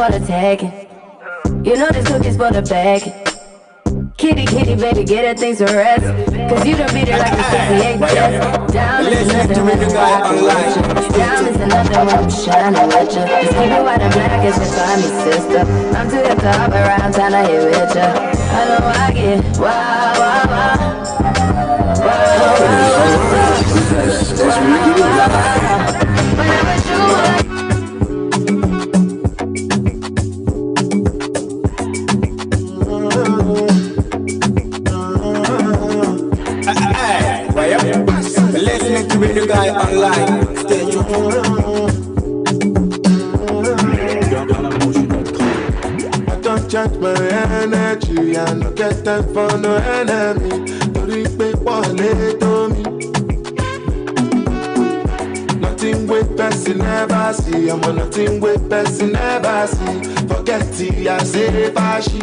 for the tagging. You know this cookie's for the bag. Kitty, kitty, baby, get her things to rest. Cause you done beat it like a 68 test. Diamonds is nothing when I'm rockin' with you. Diamonds is nothing when I'm shining with you. Just keep it white and black as if I'm your sister. I'm too hip to hop around, time to hit with ya. I know I get wow, wow, wow. Wow, wow, wow. When I'm with you, listening to the guy online. Stay I don't judge my energy. I don't get that for no enemy. Don't repeat what they told me. Nothing with person never see. I'm on nothing with person never see. Forget it, I say fashi.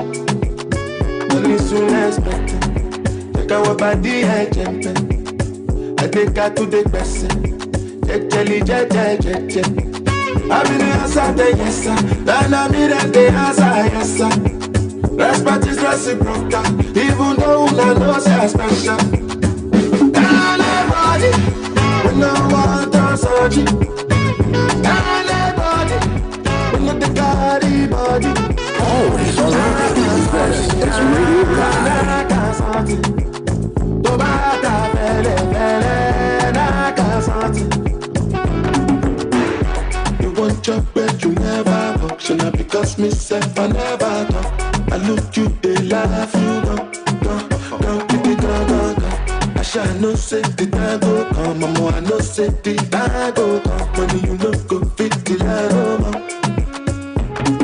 Only soon expect it. Take our body agent. I take her to the person. Jelly, jelly. I'm in the answer, yes, sir. Then I'm in the answer, yes, sir. Respect is reciprocal, even though I know I'm special. Anybody, we no want to search it. Anybody, we not the body. Oh, it's all right. It's really good. You want your bed, you never walk. So now because myself I never talk. I look you, they laugh, you go. I shall no say the time go come. Mama, I no say the time go come. Money you no go fit the line,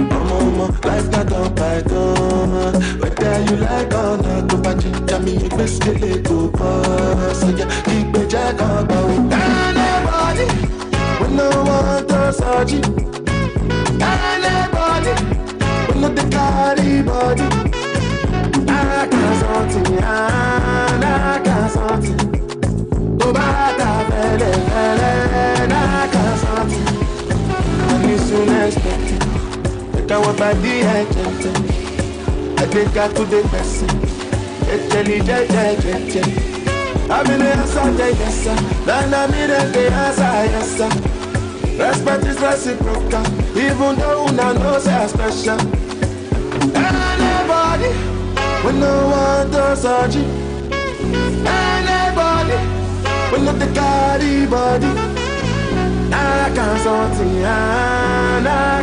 Mama, life not on python. Whether you like or not, go back to me, you best get it go pass. So yeah, keep it jack on anybody, we no want to search it. Anybody, we not the carry body. I can't something, I can't something. Go back to fele, I can't something. And you soon expect it. Take our body agent. I take her to the person. Jelly. I'm in the answer, yes, sir. Then I'm in the answer, yes, sir. Respect is reciprocal, even though I know I'm special. Anybody, we no want to search it. Anybody, we not the carry body. I can't something, I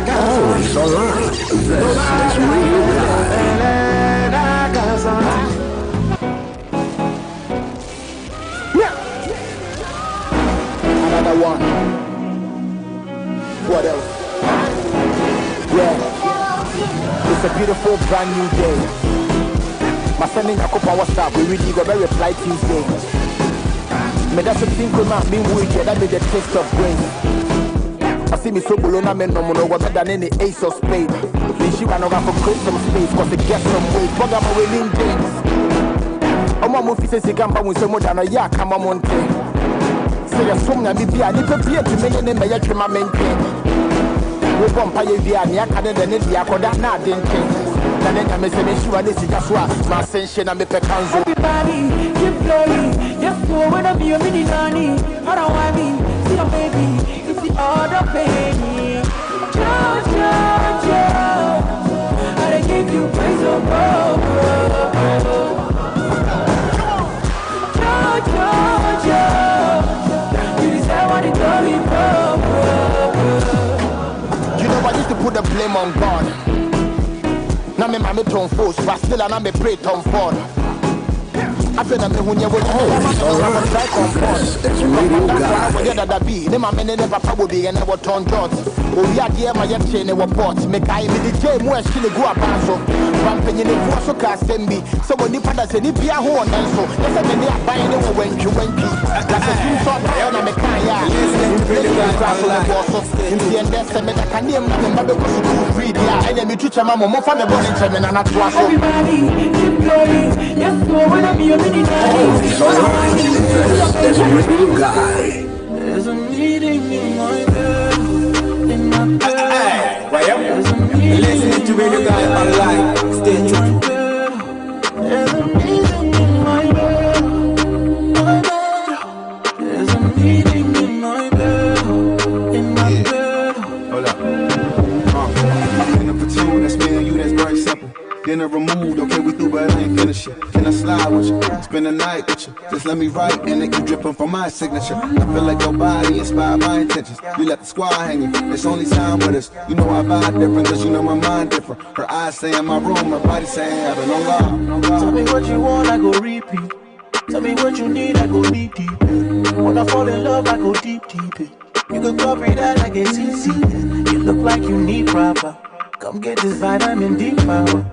can't something. Oh, it's all right. That's really good. Another one. What else? Yeah. It's a beautiful brand new day. My sending a couple WhatsApp. We really got very reply Tuesday. Me that's something come out me with that made the taste of grace. I see me so below na me no more better than any ace of spades. Then she ran over for create some space cause it gets some weight. But I'm winning games. I'm a movie says you can't buy me so much and a yak I'm a mountain. Say a song na bibi ani pe bia to me ne me yetwe ma maintain. We bompa ye bia ni aka de ne dia koda na adentin. Na ne me say me sure this is just what my sense na me pe kanzo. Everybody keep flowing. Yes, so when I be a mini nanny, I don't want me, see your baby, it's the other baby. Joe, I give you praise, oh, Joe, you deserve what it glory, You know I used to put the blame on God. Now me mama turn force, but still I me pray turn forward. I feel that when you will it's really good. That be the man never probably and never turn dots. Oh, yeah, dear, my young chain never bought. Make I me the J more still go up. So, ramping in the water cast me. So, when you put us in the beer horn, and so, let's say they are buying over when you went. That's a few short down on the car. Listening to the grass on the boss. In the end, that's a meta can name number because you read. Yeah, and then you teach a mamma more from the morning time and not to us. Everybody keep going. Yes, so when I be a mini nanny. There's a real guy. There's a meeting in my bed. In my bed. There's a meeting. Listening to Radio Guy online. Stay tuned. There's a meeting in my bed. There's a meeting in my bed. In my bed. Hold up. In the platoon, that's me and you, that's very simple. Dinner removed, okay, we through, but I ain't finished yet. Can I slide with you? Spend the night with you. Just let me write and it keep dripping from my signature. I feel like your body inspired my intentions. You left the squad hanging, it's only time with us. You know I vibe different, cause you know my mind different. Her eyes say in my room, her body saying heaven on God. Tell me what you want, I go repeat. Tell me what you need, I go deep, deep. When I fall in love, I go deep, deep. You can copy that like it's easy. You look like you need proper. Come get this vitamin D power.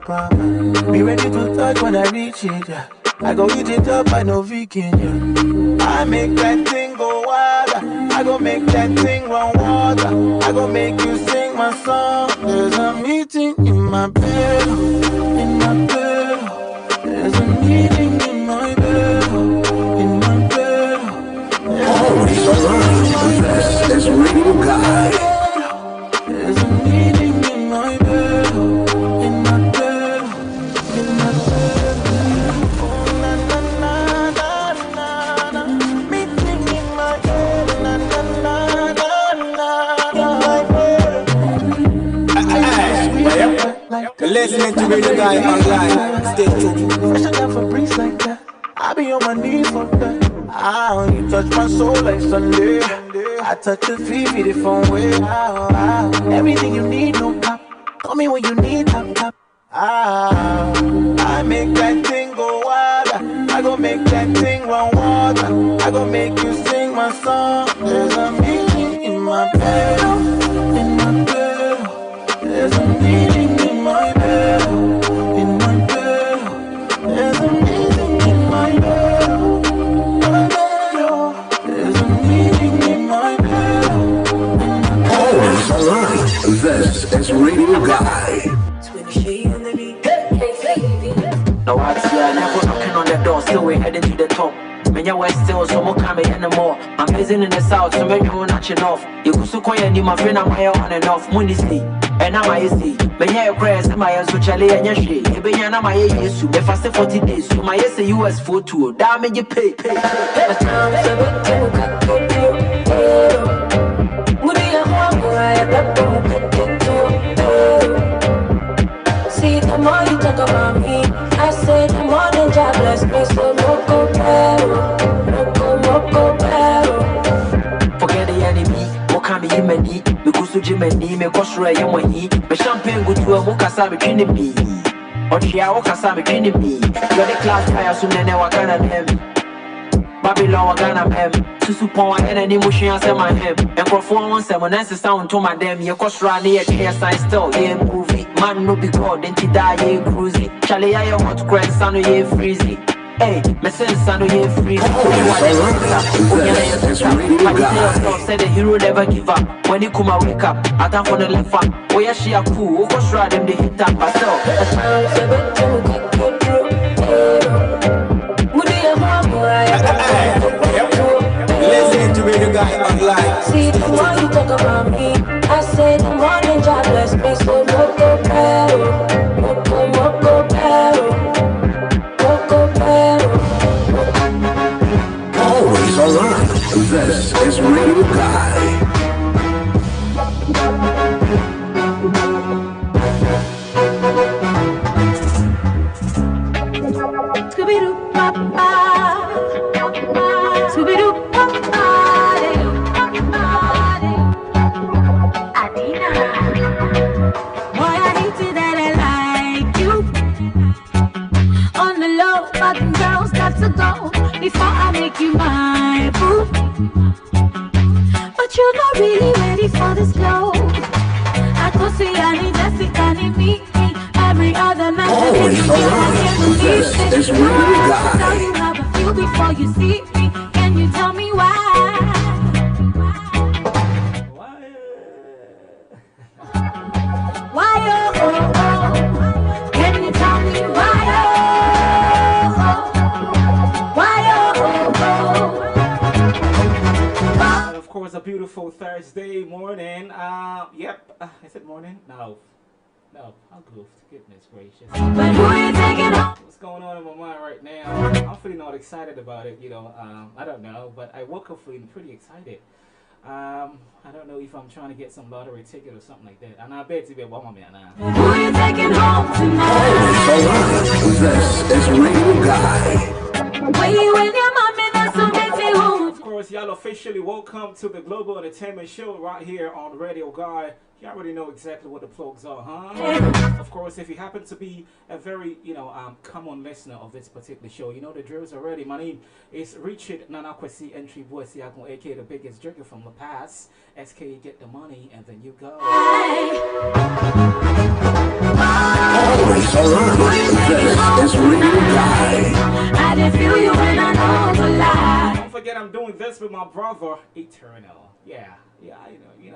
Be ready to touch when I reach it. Yeah. I go eat it up, I know vegan. Yeah. I make that thing go wild. I go make that thing run water. I go make you sing my song. There's a meeting in my bed. In my bed. There's a meeting in my bed. In my bed. Always alright. This is Radio Guy. There's a meeting in my bed. In my bed. In my bed. Oh, na na na na na na. Meeting in my bed. Na na na na na. In my bed. Listening to Radio Guy online. Stay tuned. I should have a breeze like that. I be on my knees for that. Ah, you touch my soul like Sunday. I touch your feet the phone way. Everything you need, no cap. Call me when you need tap. I make that thing go wild. I go make that thing run water. I go make you sing my song. There's a meeting in my bed. In my bed. There's a meeting in my bed. In my bed. There's a meeting in my bed. There's a meeting in my bed. Always alright. This is Radio Guy. Now what's here? Never knocking on the door, still we're heading to the top. Many west still, so more coming anymore. I'm busy in the south, so many won't notching off. You could so quiet, you my friend, I'm here on and off. Money sleep, and now I see. Many your prayers, my ass, which I lay in your shade. If I know my years, if I say 40 days, so my yes, US for tour. Damn, you pay. See, the more you talk about me, I say the more than God bless me. So loco pero. Forget the enemy, what can be him and me? Because to Jim and me, me cost right and when he, me champagne go to a mocasa between me. Or she are mocasa between me. You're the class fire soon and I can them. Babylon Ghana hem, Susupon and any motion as my hem, and perform 1 7 sound to my damn, your cost run here, sign still, yeah, movie. Man, no be god, then he die, yeah, cruisy. Charlie, I want to crack, son, yeah, freezy. Hey, my son, son, yeah, freezy. Said the hero never give up. When he come, I wake up, I don't want to left up. Oh, yeah, she a cool, who was right, them they hit up myself. Listening to Radio Guy online. See, the more you talk about me, I say the more than God bless me. So loco pero. Always alright. This is Radio Guy. Before I make you my boo, but you're not really ready for this flow. I could see I need Jessica, need me every other night. Always alright. This is Radio Guy. Tell you how I feel before you see me. Can you tell me why? Why oh, oh, oh. Can you tell me why oh? Of course, a beautiful Thursday morning. Is it morning? No. No, I'll goof. Goodness gracious. But who you taking home? What's going on in my mind right now? I'm feeling all excited about it, you know. I don't know, but I woke up feeling pretty excited. I don't know if I'm trying to get some lottery ticket or something like that. And I bet you be a woman now. Who you taking home tonight? This is Radio Guy. Where you and your mommy, that's who makes me home. Of course, y'all officially welcome to the Global Entertainment Show right here on Radio Guy. You already know exactly what the plugs are, huh? Of course, if you happen to be a very, common listener of this particular show, you know the drills already. My name is Richard Nanakwesi Entry Boy Siakon, aka the biggest drinker from the past. SK, get the money, and then you go. Always alert. This is Radio Guy. I didn't feel you when I know it's a lie. Don't forget, I'm doing this with my brother, Eternal. Yeah,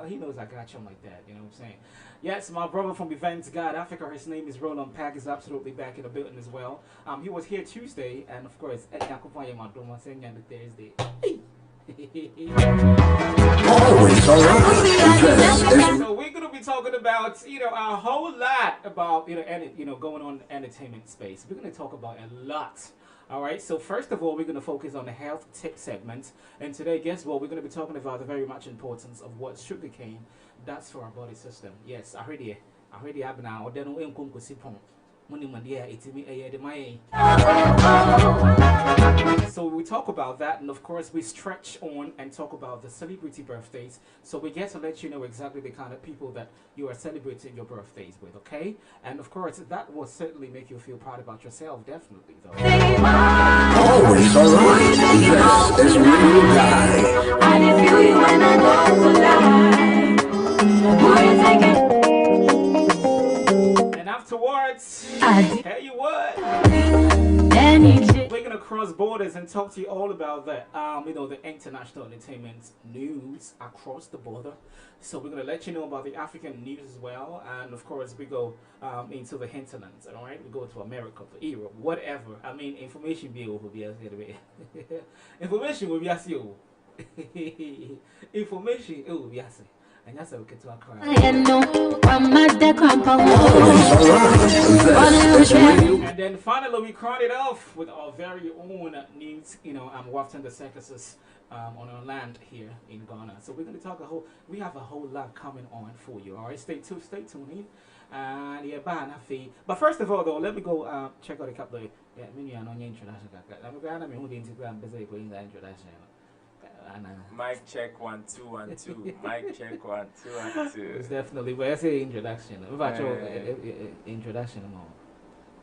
he knows I got you like that, you know what I'm saying? Yes, my brother from Events God Africa, his name is Roland Pack, is absolutely back in the building as well. He was here Tuesday, and of course, Thursday. Always alert. So we're gonna be talking about, a whole lot about, going on in the entertainment space. We're gonna talk about a lot. All right, so first of all, we're going to focus on the health tip segment. And today, guess what? We're going to be talking about the very much importance of what sugarcane does for our body system. Yes, I heard you. I've been out. So we talk about that, and of course we stretch on and talk about the celebrity birthdays. So we get to let you know exactly the kind of people that you are celebrating your birthdays with, okay? And of course that will certainly make you feel proud about yourself, definitely though. Always alert. This is Radio Guy. I didn't feel you when I know it's a lie. Who you taking? And afterwards, tell you what, we're gonna cross borders and talk to you all about the the international entertainment news across the border. So we're gonna let you know about the African news as well, and of course we go into the hinterlands. All right, we go to America, to Europe, whatever. I mean, information be over be information will be as you. Information will be as. And that's how we get to our crowd. And then finally, we crown it off with our very own news, wafting the circuses on our land here in Ghana. So we're going to talk we have a whole lot coming on for you. All right, stay tuned in. And yeah, but first of all, though, let me go check out a couple of introduction. Mic check 1 2 1 2. Mic check 1 2 1 2. It's definitely where I say introduction. What about your introduction?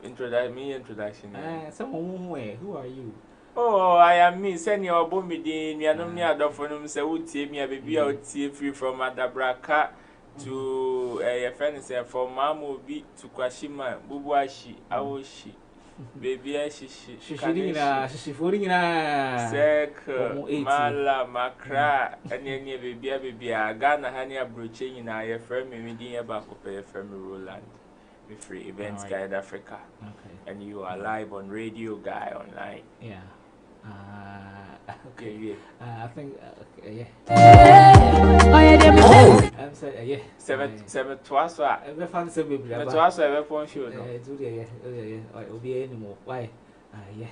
Introduction. Someone who are you? Oh, I am me. Send your bomidin. Me and me adophonum say would take me a baby out free from Adabraka to a friend say from Mamu B to Kwashima, Bubuashi, Aoshi. Baby, Shishina, Sek, Mala, Makra, and any baby, Ghana, honey, broaching in our friend, maybe about a family Roland. With free events guide Africa. Okay. And you are live on Radio Guy online. Yeah. Okay. I think, yeah. I'm saying, yeah. Seven twice. Every fan said, maybe twice every phone show. Yeah. It will be anymore. Why? Yeah.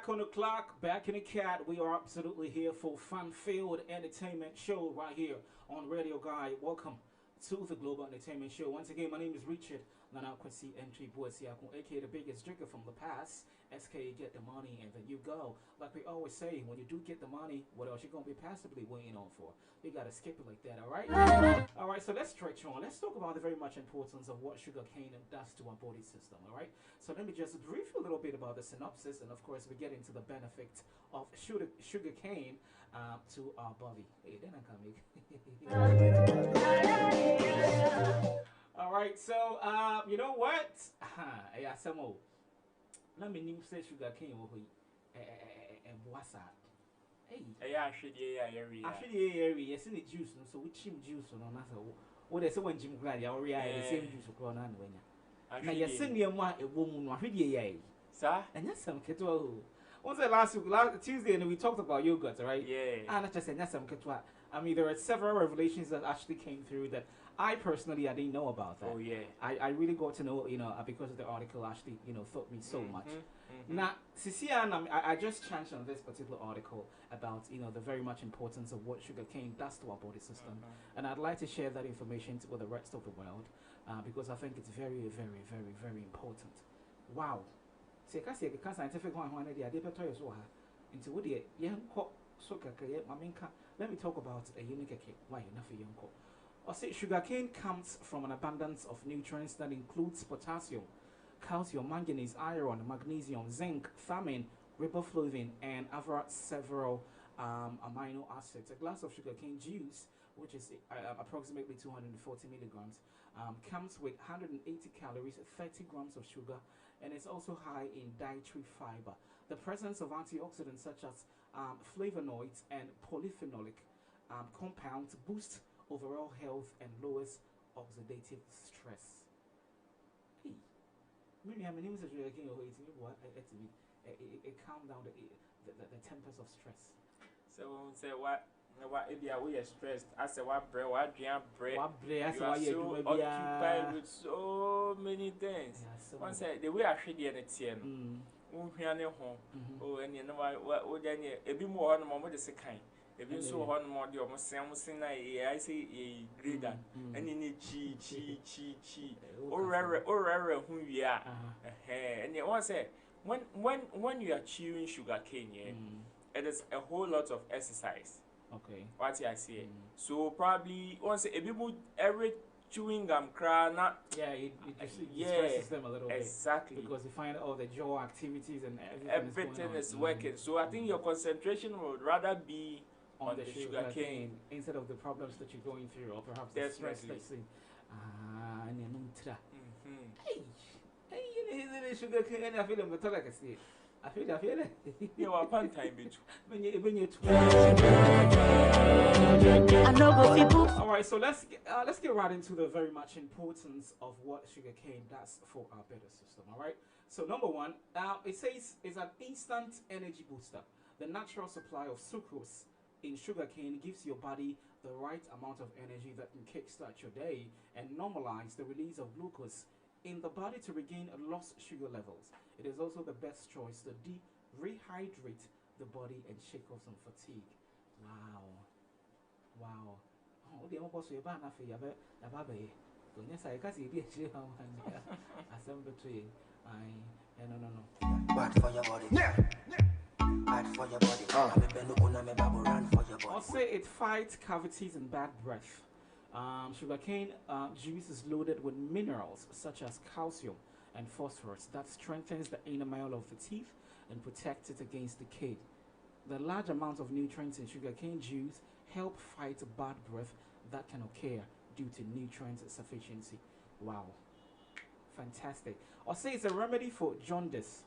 On the clock, back in the cat. We are absolutely here for fun-filled entertainment show right here on Radio Guy. Welcome to the Global Entertainment Show. Once again, my name is Richard Nanakwesi Entry Boy Siakon, aka the biggest drinker from the past. SK, get the money and then you go. Like we always say, when you do get the money, what else you gonna be passively waiting on for? You gotta skip it like that, alright? Alright, so let's stretch on. Let's talk about the very much importance of what sugar cane does to our body system, alright? So let me just brief you a little bit about the synopsis, and of course we get into the benefits of sugar cane to our body. Hey, then I can make All right, so you know what? Yeah, some more. Let me name say sugar cane over and boassa. Hey, Yeah, actually, yes, in the juice, so we chim juice on another. What they say when Jim Glad, you already the same juice of corn and when you. Now you're sending a woman, I really, sir. and yes, some kettle. What's the last Tuesday, and we talked about yogurt, right? Yeah. And I just said, yes, some kettle. I mean, there are several revelations that actually came through that I personally I didn't know about that. Oh yeah. I really got to know, because of the article actually, taught me so much. Now, Cecilia, I just chanced on this particular article about, the very much importance of what sugarcane does to our body system. And I'd like to share that information with the rest of the world because I think it's very, very, very, very important. Wow. See, I scientific one, they are into what the young cock, let me talk about a unique cake. Why enough a young cock? Or say sugarcane comes from an abundance of nutrients that includes potassium, calcium, manganese, iron, magnesium, zinc, thiamine, riboflavin, and other several amino acids. A glass of sugarcane juice, which is approximately 240 milligrams, comes with 180 calories, 30 grams of sugar, and it's also high in dietary fiber. The presence of antioxidants such as flavonoids and polyphenolic compounds boost overall health and lowers oxidative stress. Hey, maybe I'm an image again or it calm down the tempers of stress. So say what if you are stressed? I say what bread, what jam bread. You are so occupied with so many things. One say the way I should be an ATM. Oh, and you know what? Then a bit more on the moment is a kind. If you saw one more, you almost I say a grader, and you need chi, or rare who we are. And you want to say, when you are chewing sugar cane, it is a whole lot of exercise. Okay. What I say. So probably once a bit every chewing gum crana. Yeah, it stresses them a little bit. Exactly. Because you find all the jaw activities and everything is working. So I think your concentration would rather be on the sugar cane instead of the problems that you're going through, or perhaps the stress that's in. Hey, you know, sugar cane. I feel like I see. I feel it. You are one time between. All right, so let's get right into the very much importance of what sugarcane does for our better system. All right. So number one, it says is an instant energy booster. The natural supply of sucrose in sugarcane gives your body the right amount of energy that can kickstart your day and normalize the release of glucose in the body to regain lost sugar levels. It is also the best choice to rehydrate the body and shake off some fatigue. Wow. Oh, the almost a banner for your baby. Yes, I can't see the assembly. No. Bad for your body. Bad for your body. I'll say it fights cavities and bad breath. Sugarcane juice is loaded with minerals such as calcium and phosphorus that strengthens the enamel of the teeth and protects it against decay. The large amounts of nutrients in sugarcane juice help fight bad breath that can occur due to nutrient insufficiency. Wow, fantastic. I'll say it's a remedy for jaundice.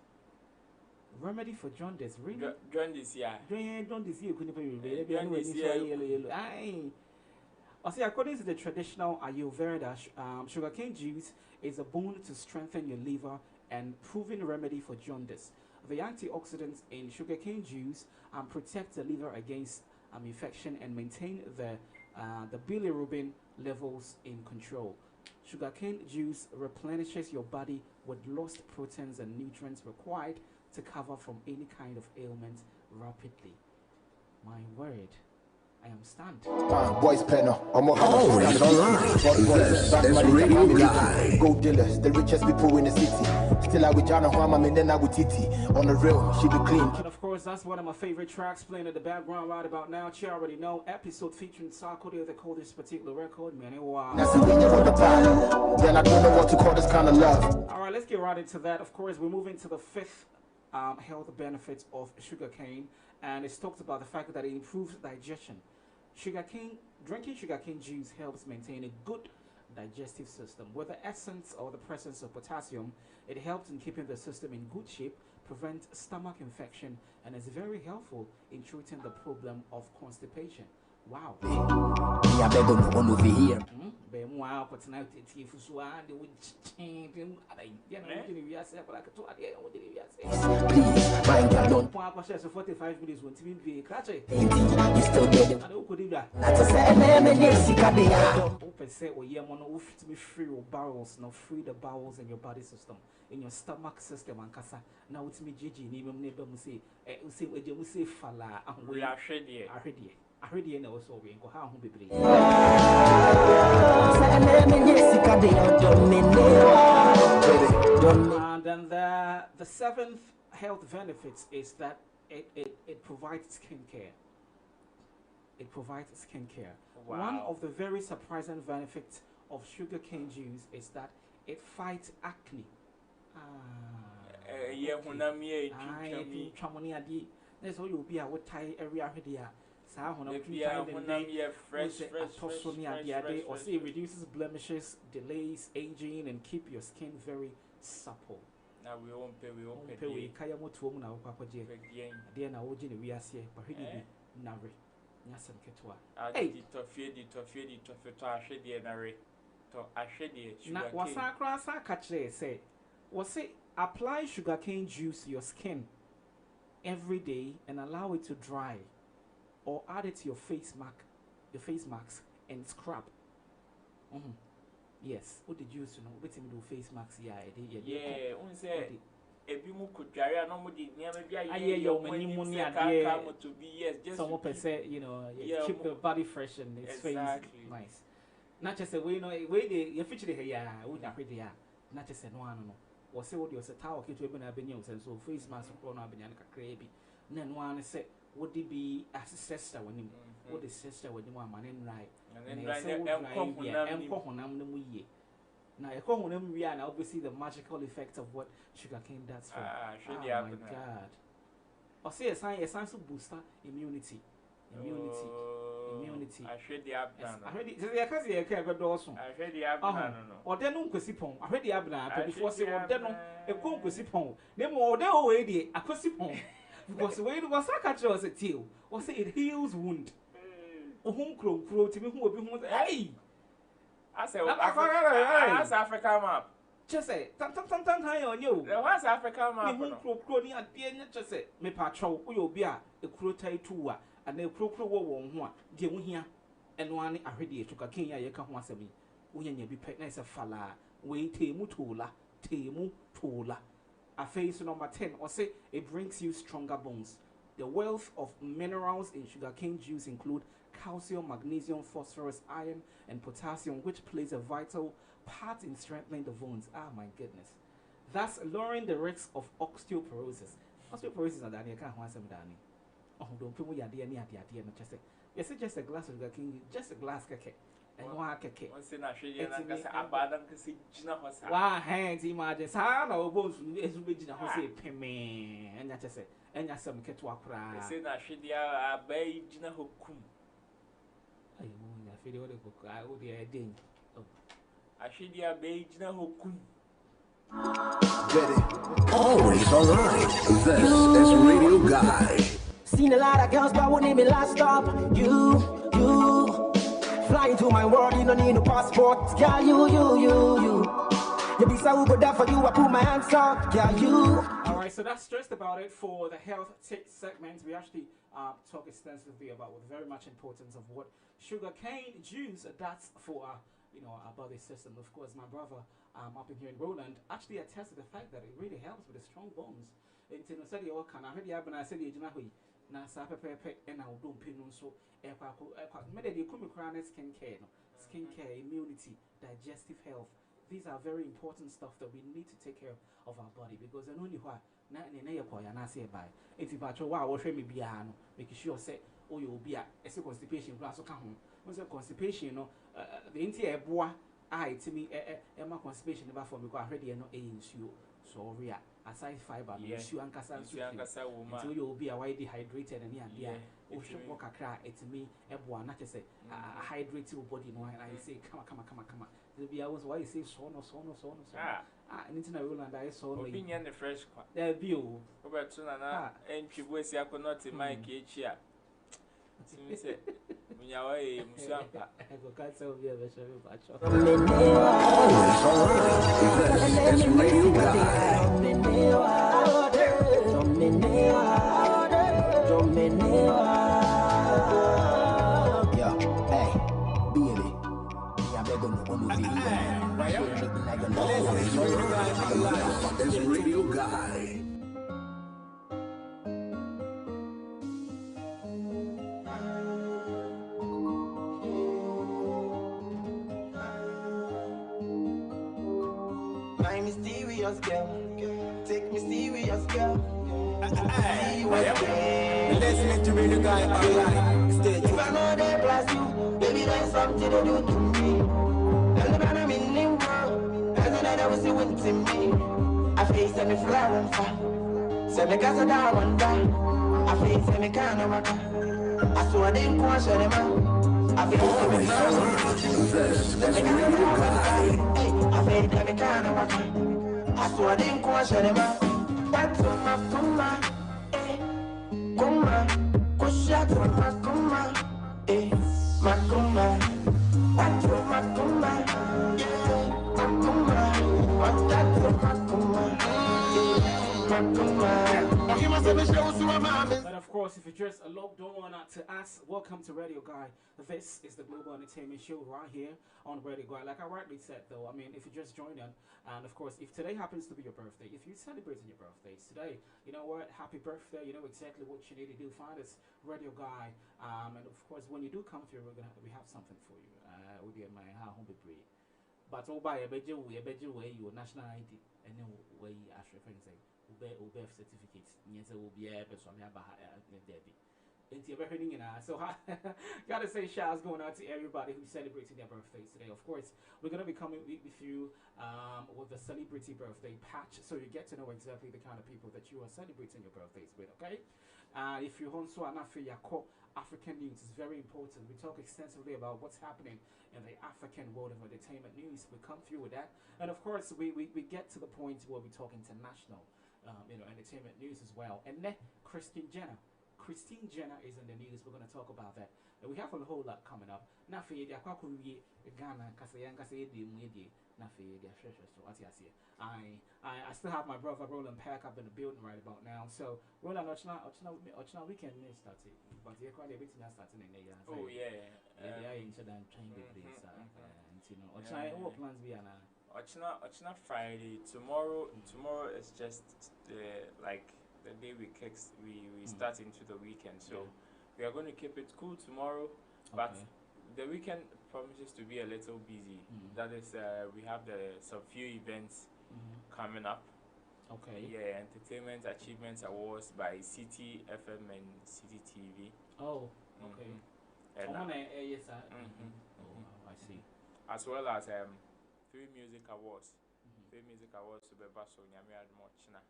Remedy for jaundice, really? Jaundice, yeah. Jaundice, you couldn't pay. I say, according to the traditional Ayurveda, sugarcane juice is a boon to strengthen your liver and proven remedy for jaundice. The antioxidants in sugarcane juice protect the liver against infection and maintain the bilirubin levels in control. Sugarcane juice replenishes your body with lost proteins and nutrients required to cover from any kind of ailment rapidly. My word. I am stunned. Boys penner. Always online. It's Radio Guy. Gold dealers, the richest people in the city. Still I with Jana Huama and then I with Titi. On the real, she be clean. And of course, that's one of my favorite tracks playing in the background right about now. You already know, episode featuring Sarko. They call this particular record, man. Wow. That's the winner of the time. Then I don't know what to call this kind of love. Alright, let's get right into that. Of course, we're moving to the fifth health benefits of sugarcane. And it's talked about the fact that it improves digestion. Drinking sugarcane juice helps maintain a good digestive system. With the essence or the presence of potassium, it helps in keeping the system in good shape, prevents stomach infection, and is very helpful in treating the problem of constipation. Wow. Me, I beg no one over here. Wow, but now if you want, they would change him. Please, mind your don't. 45 minutes won't even be a You still get it. I don't could either. That's a say, me, yes, you can be. Open say, oh, yeah, man, to be free your bowels, now free the bowels in your body system, in your stomach system, and kasa. Now it's me, Gigi, name neighbor, say, say, fala, and we are ready. I heard you know, so we go how be please. And then the seventh health benefits is that it provides skincare. It provides skincare. Wow. One of the very surprising benefits of sugarcane juice is that it fights acne. That's all you'll be. I would tie every idea. Fresh, or say it reduces blemishes, delays aging, and keep your skin very supple. Now we won't pay. Kaya mo tuo mu na wakwa je. Ade na wo je ne wiase e ba hwede bi nare. Nyasem ketwa. Di tofie to ahwede nare. To ahwede sugar. Na wasa kra sa ka kire say, say apply sugarcane juice to your skin every day and allow it to dry. Or add it to your face masks, and scrub. Yes, what did you use? What did you do? Face masks, yeah. Only say, if you could carry a normal near to be, yes, just some percent, keep the body fresh and its face nice. Not just a way, you feature the hair, would not really, not just a one, or say what you said, how to open up in and so face mask or not, crabby. Then one said, would it be as a sister when him? What is sister when you want man in right? And then now, I call them and obviously the magical effect of what sugarcane does for. Oh my God! Or say a science of booster immunity. I should the abdomen. I heard it. I can't also. I heard the abdomen. Or then no cosipon. I heard the abdomen before say or then a cosipon. Then more than already a cosipon. Because the way it was a catcher was a tail, or say it heals wound. Home crow to me who will be home. Hey! I said, that's Africa map. Just say, tam high on you. What's Africa map? Home crow near the end, just say, me patrol, will be a crow tie two, and the crow won't want, dear here, and one I ready to Kenya, you can once a me. When you be pet nice a falla, way temu tola. A phase number 10, or say it brings you stronger bones. The wealth of minerals in sugarcane juice include calcium, magnesium, phosphorus, iron, and potassium, which plays a vital part in strengthening the bones. Ah, my goodness. Thus, lowering the risk of osteoporosis. Osteoporosis is not that you can't want some Danny. Oh, don't put me idea near the idea. Yes, just a glass of sugarcane, just a glass cake. And one cake. Once in a shade, I bad and see Gina Hossa. Why, hands, imagine, how bones is original Jose Peme, and that's it. And that's some ketwa cry. I said, I should obey Gina Hokum. I feel the book. I would be a ding. I should obey Gina Hokum. Get it. Always online. This is Radio Guy. Seen a lot of girls, but won't name me last stop. You. Flying to my world, you don't need no passport. Girl, you. You be so good that for you, I put my hands up. Girl, you. Alright, so that's just about it for the health tip segment. We actually talk extensively about the very much importance of what sugarcane juice does for our body system. Of course, my brother up in here in Roland actually attests to the fact that it really helps with the strong bones. I said you can I heard the abna said you na sa pepe and I don't pin so skincare, immunity, digestive health. These are very important stuff that we need to take care of our body because I know you are not in a point and I say by if you patch wow me be making sure say oh you'll be a constipation plus home. Once constipation the entire boy I to me constipation never for me because I already know a you so aside fiber, Yeah. issue and kasa woman. so you'll be a wide dehydrated and yeah. If Should you- walk a cry, it's me, everyone, not just say, hydrate your body, no, and I say, come on. There'll be hours why you say, so. And it's not real, and I saw no Opinion the fresh. there be you. Robert Sunana and Chibuesi Akonoti Mike H. Say, when you're away, Musampa. I go can't say we have a show about This is Radio Guy. Yeah, hey, baby. I beg on the one This is Radio Guy. My mysterious girl, take me serious girl. Listening to Radio Guy online. Stay If I know they bless you, baby, there's something to do to me. Tell the man I'm in the world, as I never see one to me. I face me fly and fire, say me casa da wanda. I face me kind of waka, I saw I didn't want to them out. I face me fly and This is Radio Guy. I feel like kind of waka. I saw I didn't want to them out. That's my kuma, kuma, kusha to my kuma, my kuma. That's my kuma, my kuma. What's that my kuma, my kuma. You must have been show to my mom. And of course, if you're just logged on to us, welcome to Radio Guy. This is the Global Entertainment Show right here on Radio Guy. Like I rightly said, though, I mean, if you just joined in, and of course, if today happens to be your birthday, if you're celebrating your birthdays today, you know what? Happy birthday! You know exactly what you need to do. Find us, Radio Guy, and of course, when you do come through, we have something for you. We'll be in my home be brave. But all by a better way, your national ID, and then way actually friends say. Birth certificate. Yes, will be able to Debbie. So gotta say shouts going out to everybody who's celebrating their birthdays today. Of course, we're gonna be coming with you with the celebrity birthday patch, so you get to know exactly the kind of people that you are celebrating your birthdays with. Okay, if you also are not for your African news, is very important. We talk extensively about what's happening in the African world of entertainment news. We come through with that, and of course, we get to the point where we talk international. Entertainment news as well. And then Christine Jenner is in the news. We're going to talk about that. And we have a whole lot coming up. Now for you, Ghana, I still have my brother Roland Pack up in the building right about now. So Roland, Ochna weekend is starting, but you're quite a bit starting in there. Oh yeah. Yeah, in Sudan train the place. Ochna, what plans we are now? Ochna Friday. Tomorrow is just like the day we start into the weekend. So we are going to keep it cool tomorrow, but the weekend promises to be a little busy. That is, we have some few events coming up. Okay. Yeah, Entertainment Achievements Awards by City FM and City TV. Oh, okay. And yes, sir. I see. As well as 3 music awards. 3 music awards to be basso nyame admochna.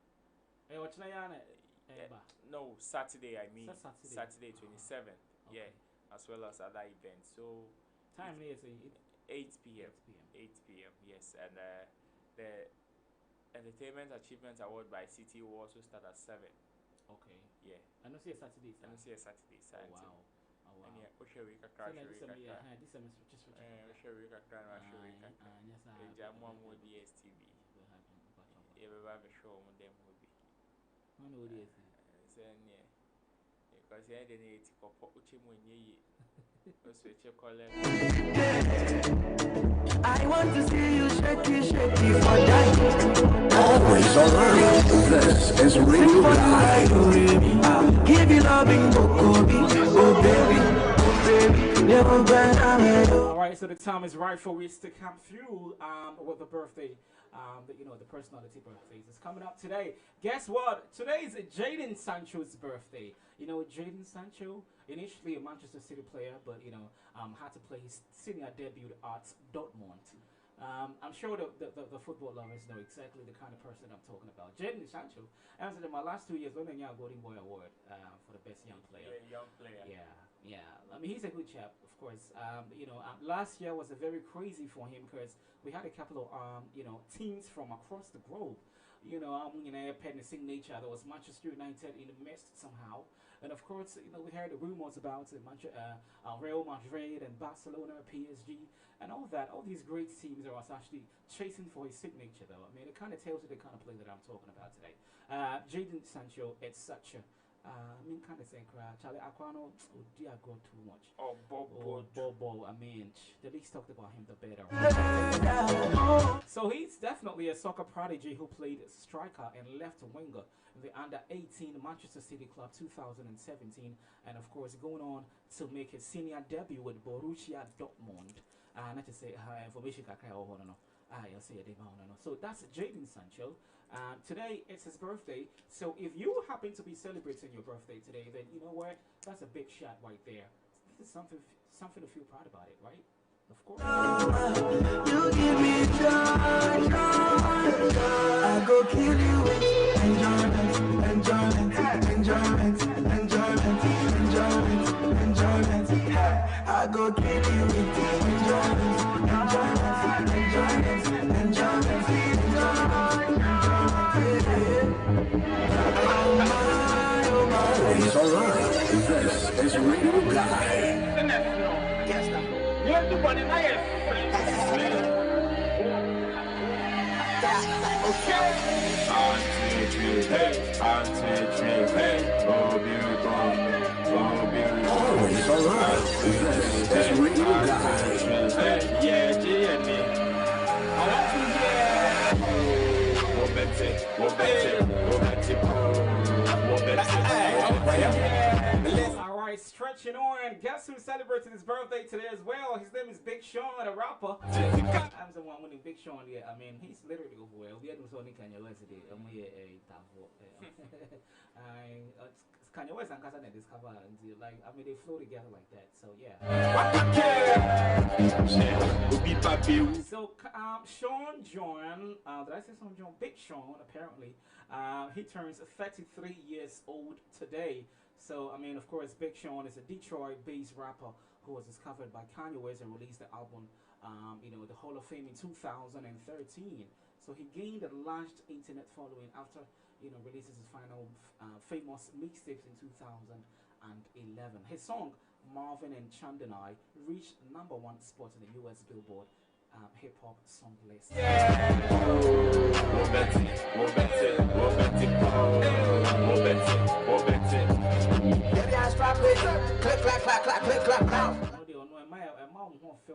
No, Saturday I mean. Saturday 27. Okay. Yeah, as well as other events. So time is 8 p.m. 8 p.m. Yes, and the Entertainment Achievement Award by City will also start at 7. Okay. Yeah. I don't see a Saturday. Saturday. Oh, wow. And yeah, Osha Wika Crash Wika. This semester just Osha Wika Crash Wika. Yes, Jamwan would DSTV. Yeah, we have a show on them will be. One would be. Yeah. Because I didn't eat Copo Uchimunye. I want to see you shaky for that. Always alert. This is Radio Guy. Give you loving, oh baby, never burn. Alright, so the time is right for us to come through with the birthday. The personality birthdays is coming up today. Guess what? Today is Jadon Sancho's birthday. You know, Jadon Sancho, initially a Manchester City player, but had to play his senior debut at Dortmund. I'm sure the football lovers know exactly the kind of person I'm talking about. Jadon Sancho answered in my last 2 years winning a Golden Boy Award for the best young player. Yeah, young player. Yeah. I mean, he's a good chap, of course. Last year was a very crazy for him because we had a couple of teams from across the globe. Pen signature. There was Manchester United in the midst somehow, and of course, we heard the rumors about Real Madrid and Barcelona, PSG, and all that. All these great teams are actually chasing for his signature, though. I mean, it kind of tells you the kind of player that I'm talking about today. Jadon Sancho, it's such a kind of saying, Charlie Aquano, dear God, too much. Oh, Bobo. I mean, the least talked about him, the better. So he's definitely a soccer prodigy who played striker and left winger in the under-18 Manchester City club 2017, and of course going on to make his senior debut with Borussia Dortmund. Not to say information you'll see a so that's Jadon Sancho. Today it's his birthday, so if you happen to be celebrating your birthday today, then you know what? That's a big shot right there. This is something to feel proud about it, right? Of course. You give me joy. I go kill you with enjoyment. I go kill you with It's alright. This is Radio Guy. It's alright. This is Radio Guy. Yeah, G and me. I want to Alright, stretching on. Guess who's celebrating his birthday today as well? His name is Big Sean, a rapper. I'm the one winning Big Sean, yeah. I mean, he's literally over well. We had Sony Kanye West today. Kanye West and Kanye discover until they flow together like that. So yeah. So Sean John, did I say Sean John? Big Sean, apparently, he turns 33 years old today. So I mean, of course, Big Sean is a Detroit-based rapper who was discovered by Kanye West and released the album, the Hall of Fame in 2013. So he gained a large internet following after releases his final famous mixtapes in 2011. His song Marvin and Chandonai reached #1 spot in the US Billboard hip hop song list.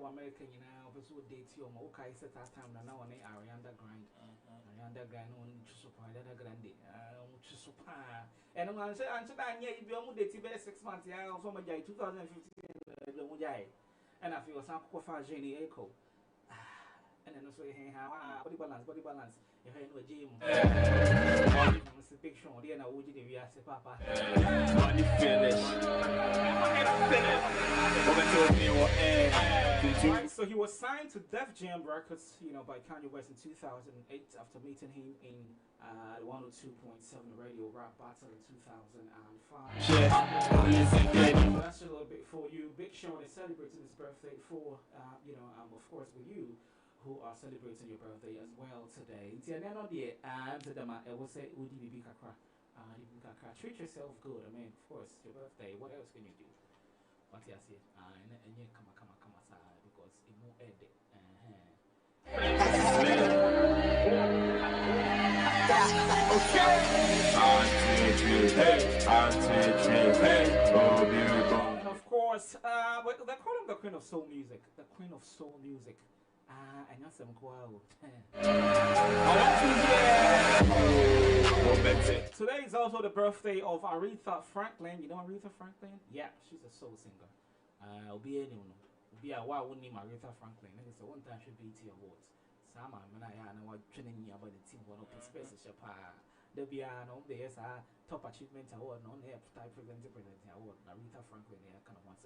American, date you okay, set that time now on Ariana Grande. Ariana Grande on Ariana Grande. And I'm saying, yeah, if you want to date 6 months, yeah, also my 2015, and I feel some coffee Jenny Echo. And then also, body balance. You're in a gym. It's a big show. Then I would give you a papa. Money finish. Right, so he was signed to Def Jam Records, by Kanye West in 2008 after meeting him in 102.7 Radio Rap Battle in 2005. That's a little bit for you. Big Sean is celebrating his birthday for, of course, with you, who are celebrating your birthday as well today. I will say, treat yourself good. I mean, of course, your birthday. What else can you do? What you say? And you come, because it won't end it. And of course, they call him the Queen of Soul Music. The Queen of Soul Music. And that's some quote. Today is also the birthday of Aretha Franklin. You know Aretha Franklin? Yeah, she's a soul singer. Be a wow name Aretha Franklin. It's a one-time BET Awards. Sama, I know what training you about the team. One of the spaces, The piano, there's a top achievement award, non type presenting award, Aretha Franklin, yeah, kind of wants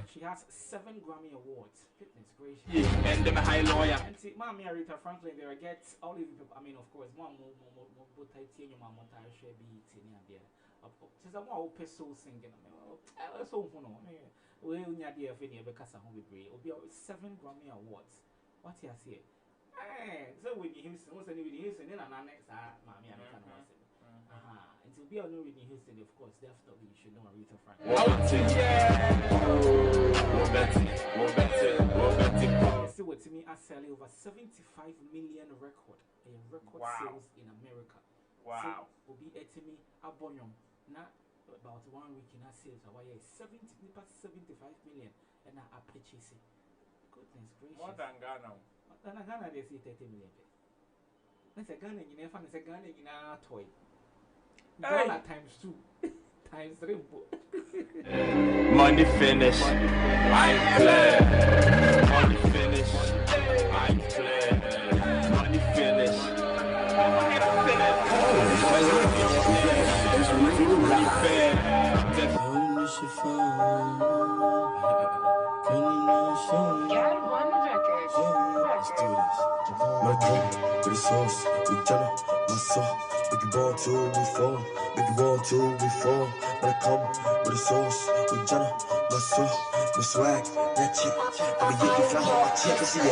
She has 7 Grammy Awards. Goodness gracious. Yeah, and them high lawyer. And see, Mommy Aretha Franklin, there gets all of you. I mean, of course, one more titanium, one more tire share be there. Since I'm all pistol singing, I was so no. We only had the affair because I'm hungry. It'll be 7 Grammy Awards. What you say? So Whitney Houston, what's the Whitney Houston? Then our next, Mommy Aretha Franklin. And to be on Whitney Houston, of course, definitely you should know Aretha Franklin. See what to me, I sell over 75 million record sales in America. Wow. So will be at me a bonum. Not about 1 week in a sales. I 75 million and I purchase it. Goodness gracious. More than Ghana. Than Ghana, they say 30 million. Let's say Ghana, you never say Ghana in a toy. Ghana times 2, times 3. Money finish. I play. Money finish. I play. Money finish. Get one record. Let's do this. My drum with the sauce, with Jenna, my soul. Make you born to be fall, make you born to be fall. But I come with the sauce, with Jenna, my soul, my swag, that chick. I mean, you can fly my chick and see it.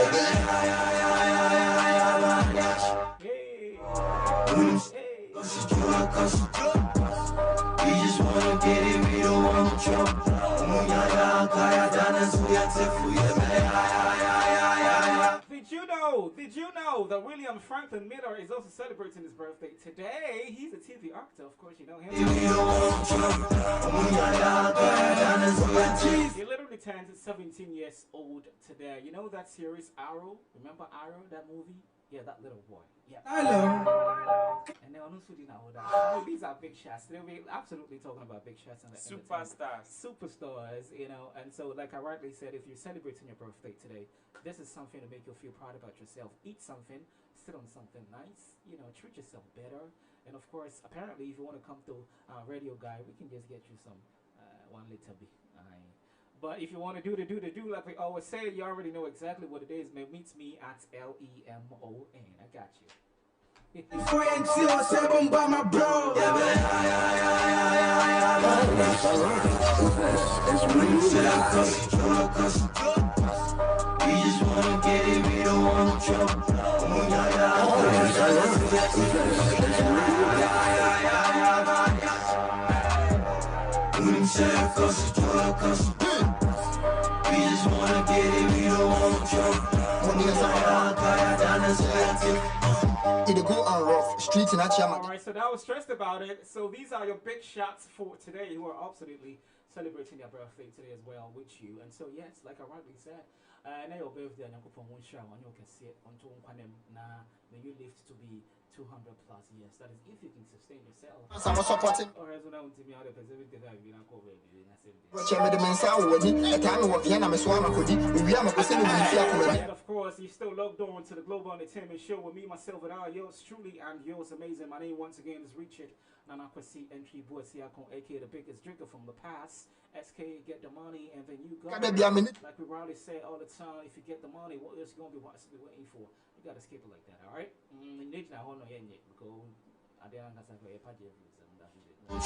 We just wanna get it, we don't want trouble. Did you know that William Franklin Miller is also celebrating his birthday today? He's a TV actor, of course, you know him. He literally turns 17 years old today. You know that series Arrow? Remember Arrow, that movie? Yeah, that little boy. Yeah. Hello. And they also didn't know that. These are big shots. They'll be absolutely talking about big shots and superstars, you know. And so, like I rightly said, if you're celebrating your birthday today, this is something to make you feel proud about yourself. Eat something, sit on something nice, you know, treat yourself better. And of course, apparently, if you want to come to Radio Guy, we can just get you some 1 liter beer. But if you want to do like we always say, you already know exactly what it is. Man, meet me at LEMON. I got you. By my bro. We just wanna get it, we don't want trouble. We just wanna get it, we don't want trouble. It go on rough street in Achama. Alright, so that was stressed about it. So these are your big shots for today who are absolutely celebrating their birthday today as well with you. And so yes, like I rightly said, now your birthday and you one show and you can see it on to may you live to be 200 plus years. That is if you can sustain yourself. Someone supporting. Or as well to me out of the and of course, you still logged on to the Global Entertainment Show with me, myself, and I, yours truly, and yours amazing. My name once again is Richard Nanakwasi Entry Boasiakon, aka the biggest drinker from the past. SK, get the money, and then you go. Like we rarely say all the time, if you get the money, what else you gonna be waiting for? You gotta skip it like that, alright? Don't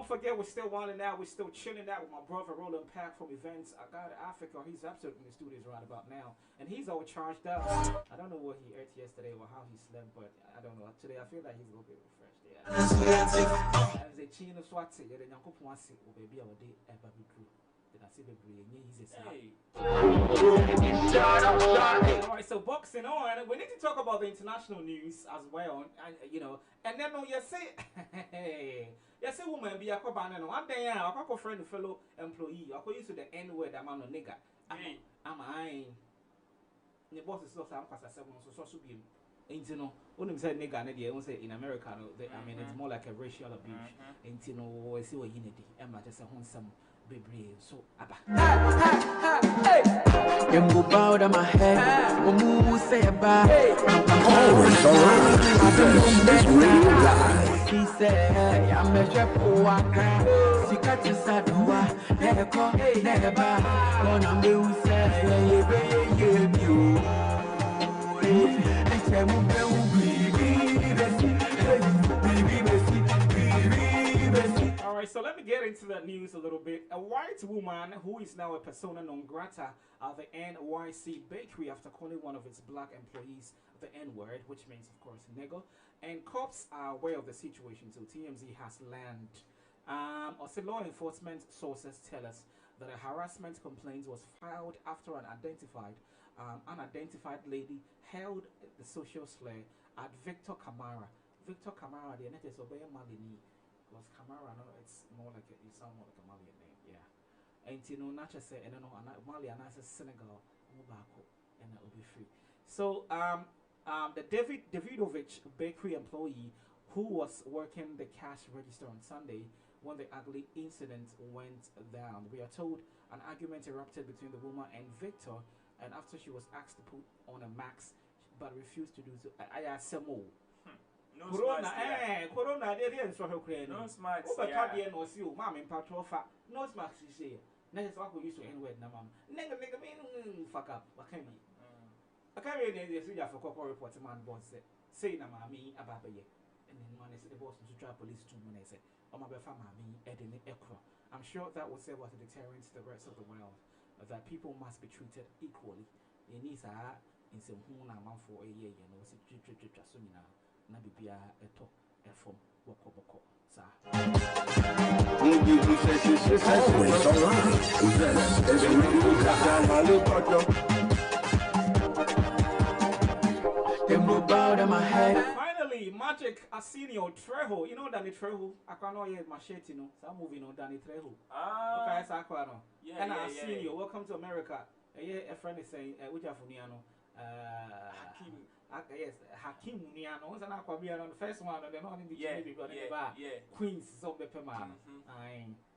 forget, we're still winding out. We're still chilling out with my brother Roland Pack from Events. I got Africa. He's absolutely in the studios right about now, and he's all charged up. I don't know what he ate yesterday or how he slept, but I don't know. Today, I feel like he's a little bit refreshed. Yeah. As a chino swati, you're the Yanko Pwasi, or baby, our day ever be true. Alright, so boxing on, we need to talk about the international news as well, and you know, and then you say, yes, a woman be a cobana, no, one day I got a friend, fellow employee, I use the N word, I'm on a nigga. I'm eyeing the boss is lost. I'm past 7 so be. Ain't you know, when you say nigga, they won't say in America, I mean, it's more like a racial abuse. Ain't you know, I see what you need, and I just want some. bebree so aba. Them go bow down my head. Omu say ba. Always around. This radio guy. He say I'm a jepo waka. Sikati sadua. Neko neba. Gonna be who say ye be you. Alright, so let me get into that news a little bit. A white woman who is now a persona non grata at the NYC bakery after calling one of its black employees the N-word, which means, of course, nigger. And cops are aware of the situation, so TMZ has learned. Also, law enforcement sources tell us that a harassment complaint was filed after an unidentified lady held the social slur at Victor Kamara. Victor Kamara, the net is obey Malini. Because Kamara, no, it's more like you sound more like a Malian name, yeah. And you know, not just say, and no, Mali and I say Senegal, Mubako, and that will be free. So, the Davidovich bakery employee who was working the cash register on Sunday when the ugly incident went down. We are told an argument erupted between the woman and Victor, and after she was asked to put on a mask, but refused to do so. I said more. No Corona, smart, Corona, they didn't show her credit. no smart, Over yeah. Tabian was you, Mamma and Patrofa, no smart, she say. Next, what we used to end with, Namam. Nigga, fuck up, what can we? I can't read the Suya for corporate report, man, boss said. Say, Namami, about a year. And then one is the boss to try police 2 minutes. Oh, my family, Eddie Ekro. I'm sure that will serve as a deterrent to the rest of the world that people must be treated equally. You need to in some amount for a year, you know, na bibia eto efom wokoboko sa. Always around. This is radio guy. Finally, Magic Arsenio Trejo. You know Danny Trejo? I can't know yet machete, no. So I'm moving on Danny Trejo. Okay, so I know. Yeah, and yeah, Arsenio, yeah. welcome to America. A friend is saying, Ujafuniano. Hakim. Yes, Hakim Muniano. Once I come here on the first one, and then on in the yeah. Queens, so Bepeman.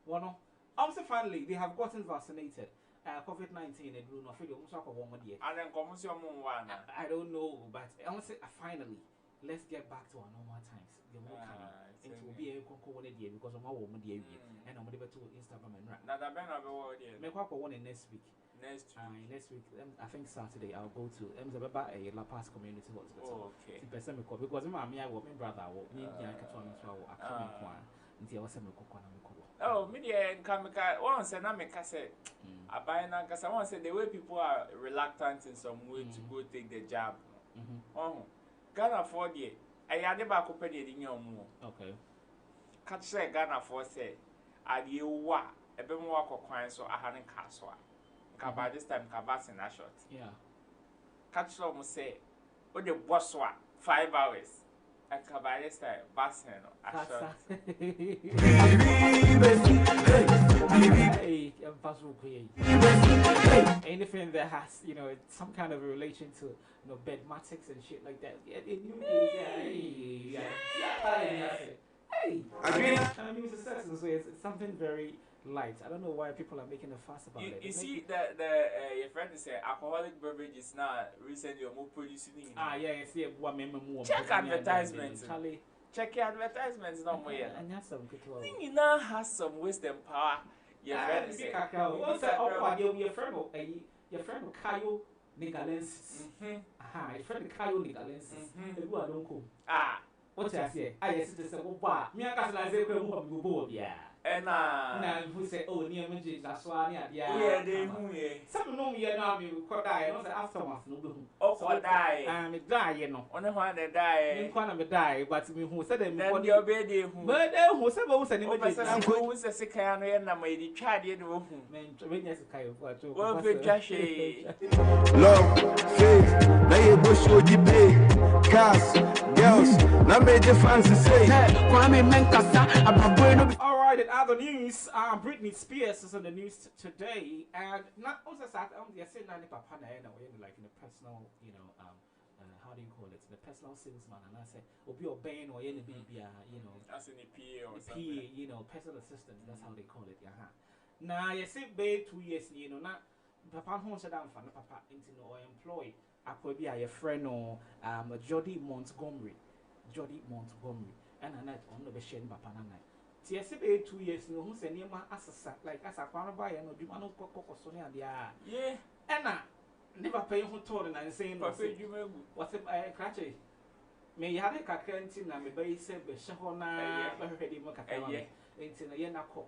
One. Also, finally, they have gotten vaccinated. COVID-19 and Bruno Fido. And then I don't know, but honestly, finally, let's get back to our normal times. The more it will be a concourse year because of my woman, and I'm able to Instagram and rap. Now, the band of the world, Make up one in next week. Next week, I think Saturday, I'll go to La Paz Community Hospital. Okay. Because my brother, me and oh, media and Kamika once and I said, I buy an because I want to say the way people are reluctant in some way to go take the job. Oh, Ghana afford it. I had about company in your moon. Okay. Catch say Ghana for say, I you what a bit more coin so I hadn't castle. By this time, Cabas in a shot. Yeah. Catch some say, what the boss 5 hours. And by this time, Bassin a shot. Anything that has, you know, some kind of a relation to, you know, bedmatics and shit like that. I mean, it's a sex, so it's something very light. I don't know why people are making a fuss about it. You see, your friend is saying alcoholic beverages now recently are more producing. Yeah, see, one member more. Check advertisements. Check your advertisements, no more. And that's some good one. You now has some wisdom power. Your friend is saying, your friend Kayo Nigalensis. Your friend Kayo Nigalensis. Who I don't call. What's I say? I just said, oh, me, I can't say, yeah. And who say, oh, near me, that's why, yeah, they some know me now, you could die, not aftermath, no, oh, die. I'm a die, you know. On the one that die, in one of a die, but me who said, then your baby who, but who said, who said, who was a sick and I made it tried in the room. Well, love, faith, now you go show the pay, cars, girls, now make the fancy say, alright, in other news, Britney Spears is on the news today, and not also they're saying that like in a personal, you know, how do you call it? The personal salesman, and I say, or be obeying or any baby, you know, as in a PA or something. PA, you know, personal assistant, that's how they call it, na yesi be 2 years ni no na papa ho se da mfa no papa enti no employ akwa bi a ye friend no Jody Montgomery and anet on no be share papa na nai ti yesi be 2 years no hu se niema asesa like asakwa no ba ye no dwuma no kokko so ne ade a yeah ena ne papa yi ho to na nsen no papa dwuma gu what's krache me yare kakra nti na me bayi se be hye ho na ba hwedi mo kakra enti na ye na ko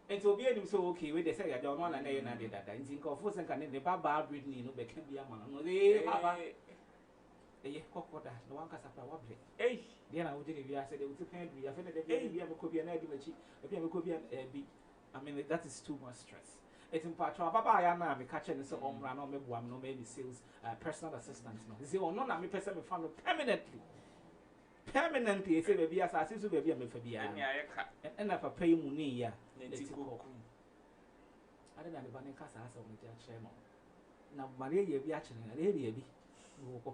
enti obi anim so okay we dey say ya don na ye na dey dada enti nko fo sen kan ne baba Britney no be kan bia ma no baba kokoda no wan kasa pra wable dey na wo dey bia say dey wo pen du ya fe na dey bia me ko bia na di machi bia me ko bia bi I mean that is too much stress. It's important. Baba ya na me catch ne so omra no me boam no me sales personal assistant no. Say ono na me person me fa no permanently say baby as asesu baby me fa bia. Na papa yi mu ne ya. Netiko. Ade na ne ba ne kasa asa wo je a no. Na mare ye bi a kire na ye bi. Ko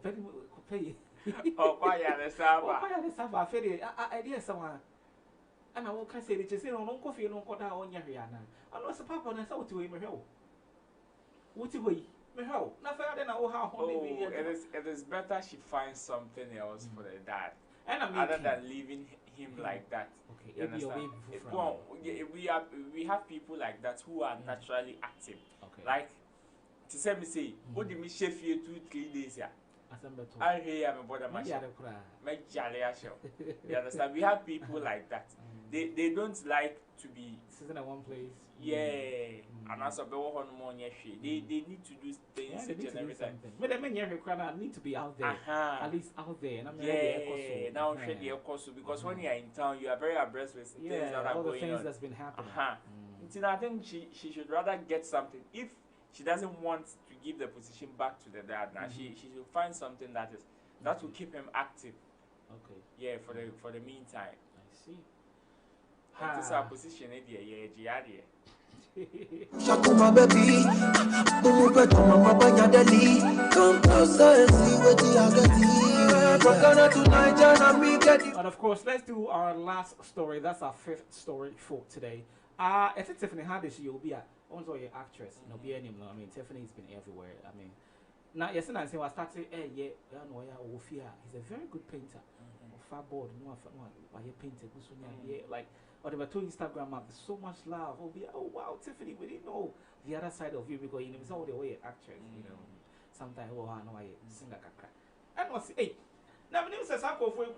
pay. Oh, kwa ya le saba. Oh, kwa ya le saba fe de idea sama. Ana wo ka say de say no nko fie no nko da onya hwe ana. Ano se papa na sa wo ti we me hwe wo. Wo ti we me hwe wo. Na fa de na wo ha ho de bi. It is better she finds something else for the dad. And other than leaving him like that. Okay, you understand? We have people like that who are naturally active. Okay. Like to say me say, what did me chef here 2-3 days here? I hear I'm about a machine. You understand? We have people like that. They don't like to be sitting at one place. Yeah. And as a better they need to do things and everything. But I mean, I need to be out there. At least out there. And I'm now the course because when you are in town, you are very abreast with things that are all the going things on. That's been happening. I think she should rather get something. If she doesn't want to give the position back to the dad, now she should find something that will keep him active. Okay. Yeah, for the meantime. I see. This is our position, yeah. Shakuma baby, come closer and see what and of course, let's do our last story. That's our 5th story for today. It's Tiffany Haddish. You'll be also an actress. No, be any. I mean, Tiffany's been everywhere. I mean, now yes, and I say I started. He's a very good painter. Far board, no, why you painted? Like. Or they were to Instagram up so much love. Oh wow, Tiffany, we didn't know the other side of you because you know it's all the way actress, you know. Sometimes I know I sing like a crack. And was hey. Now when you say Sako for you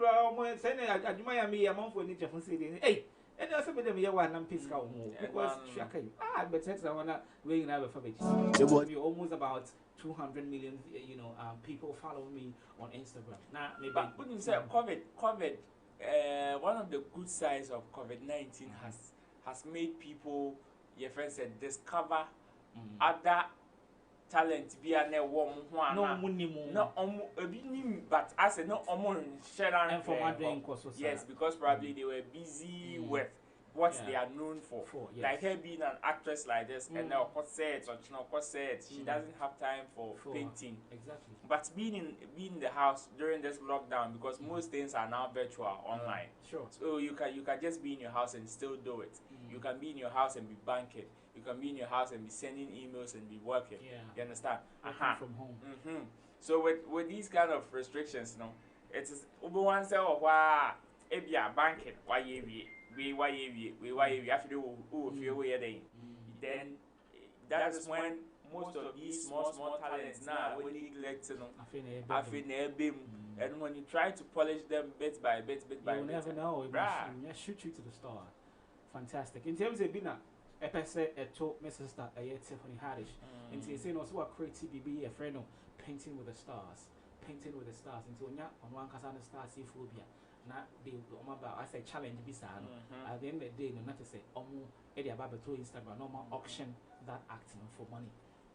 saying I me a month for nature from city. Hey, and also with them here one and piece cow because shaka. But that's I wanna weighing out for me. You almost about 200 million people follow me on Instagram. Now maybe but when you say COVID one of the good sides of COVID-19 has made people, your friend said, discover other talent. Be a warm one. No, but I said no. Yes, because probably they were busy with what they are known for. Like her being an actress like this, and now corsets or corsets, she doesn't have time for painting. Exactly. But being in the house during this lockdown, because most things are now virtual online. Sure. So you can just be in your house and still do it. You can be in your house and be banking. You can be in your house and be sending emails and be working. Yeah. You understand? Working from home. So with these kind of restrictions, it is one say why banking then that is when most of these small talents now when neglected and when you try to polish them bit by bit you never know it will shoot you to the star. Fantastic. In terms of Bina Epese eto my sister Tiffany Haddish and say no so creative be a friend of painting with the stars into on one kasana star phobia. Not the I say challenge bisa at the end of the day no not to say about to Instagram normal auction that acting for money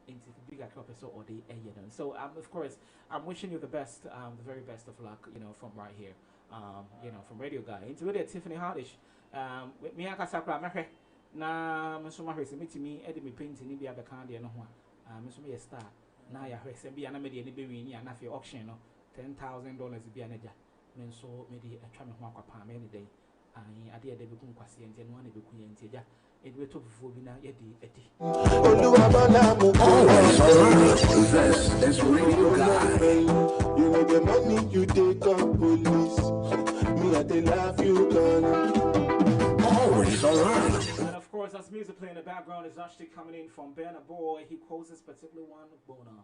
into bigger episode or the so of course I'm wishing you the best the very best of luck from right here from Radio Guy into really Tiffany Haddish with me akasakra mehwe na me so mahwe se metimi e de me painting ni bia be kan de no ho me so me star na ya hwe se bia na me de ni be wi ni na fe auction no $10,000 bia na ja men so me di atwa me ho akwapa me ni den ai ade ade be kun kwase ente no na be kun ente ja it will talk for me now. This is Radio Guy. You know the money you take up police. Me, I they love you, gone. Always alright. And of course, as music playing in the background is actually coming in from Banner Boy. He quotes this particular one, Bona.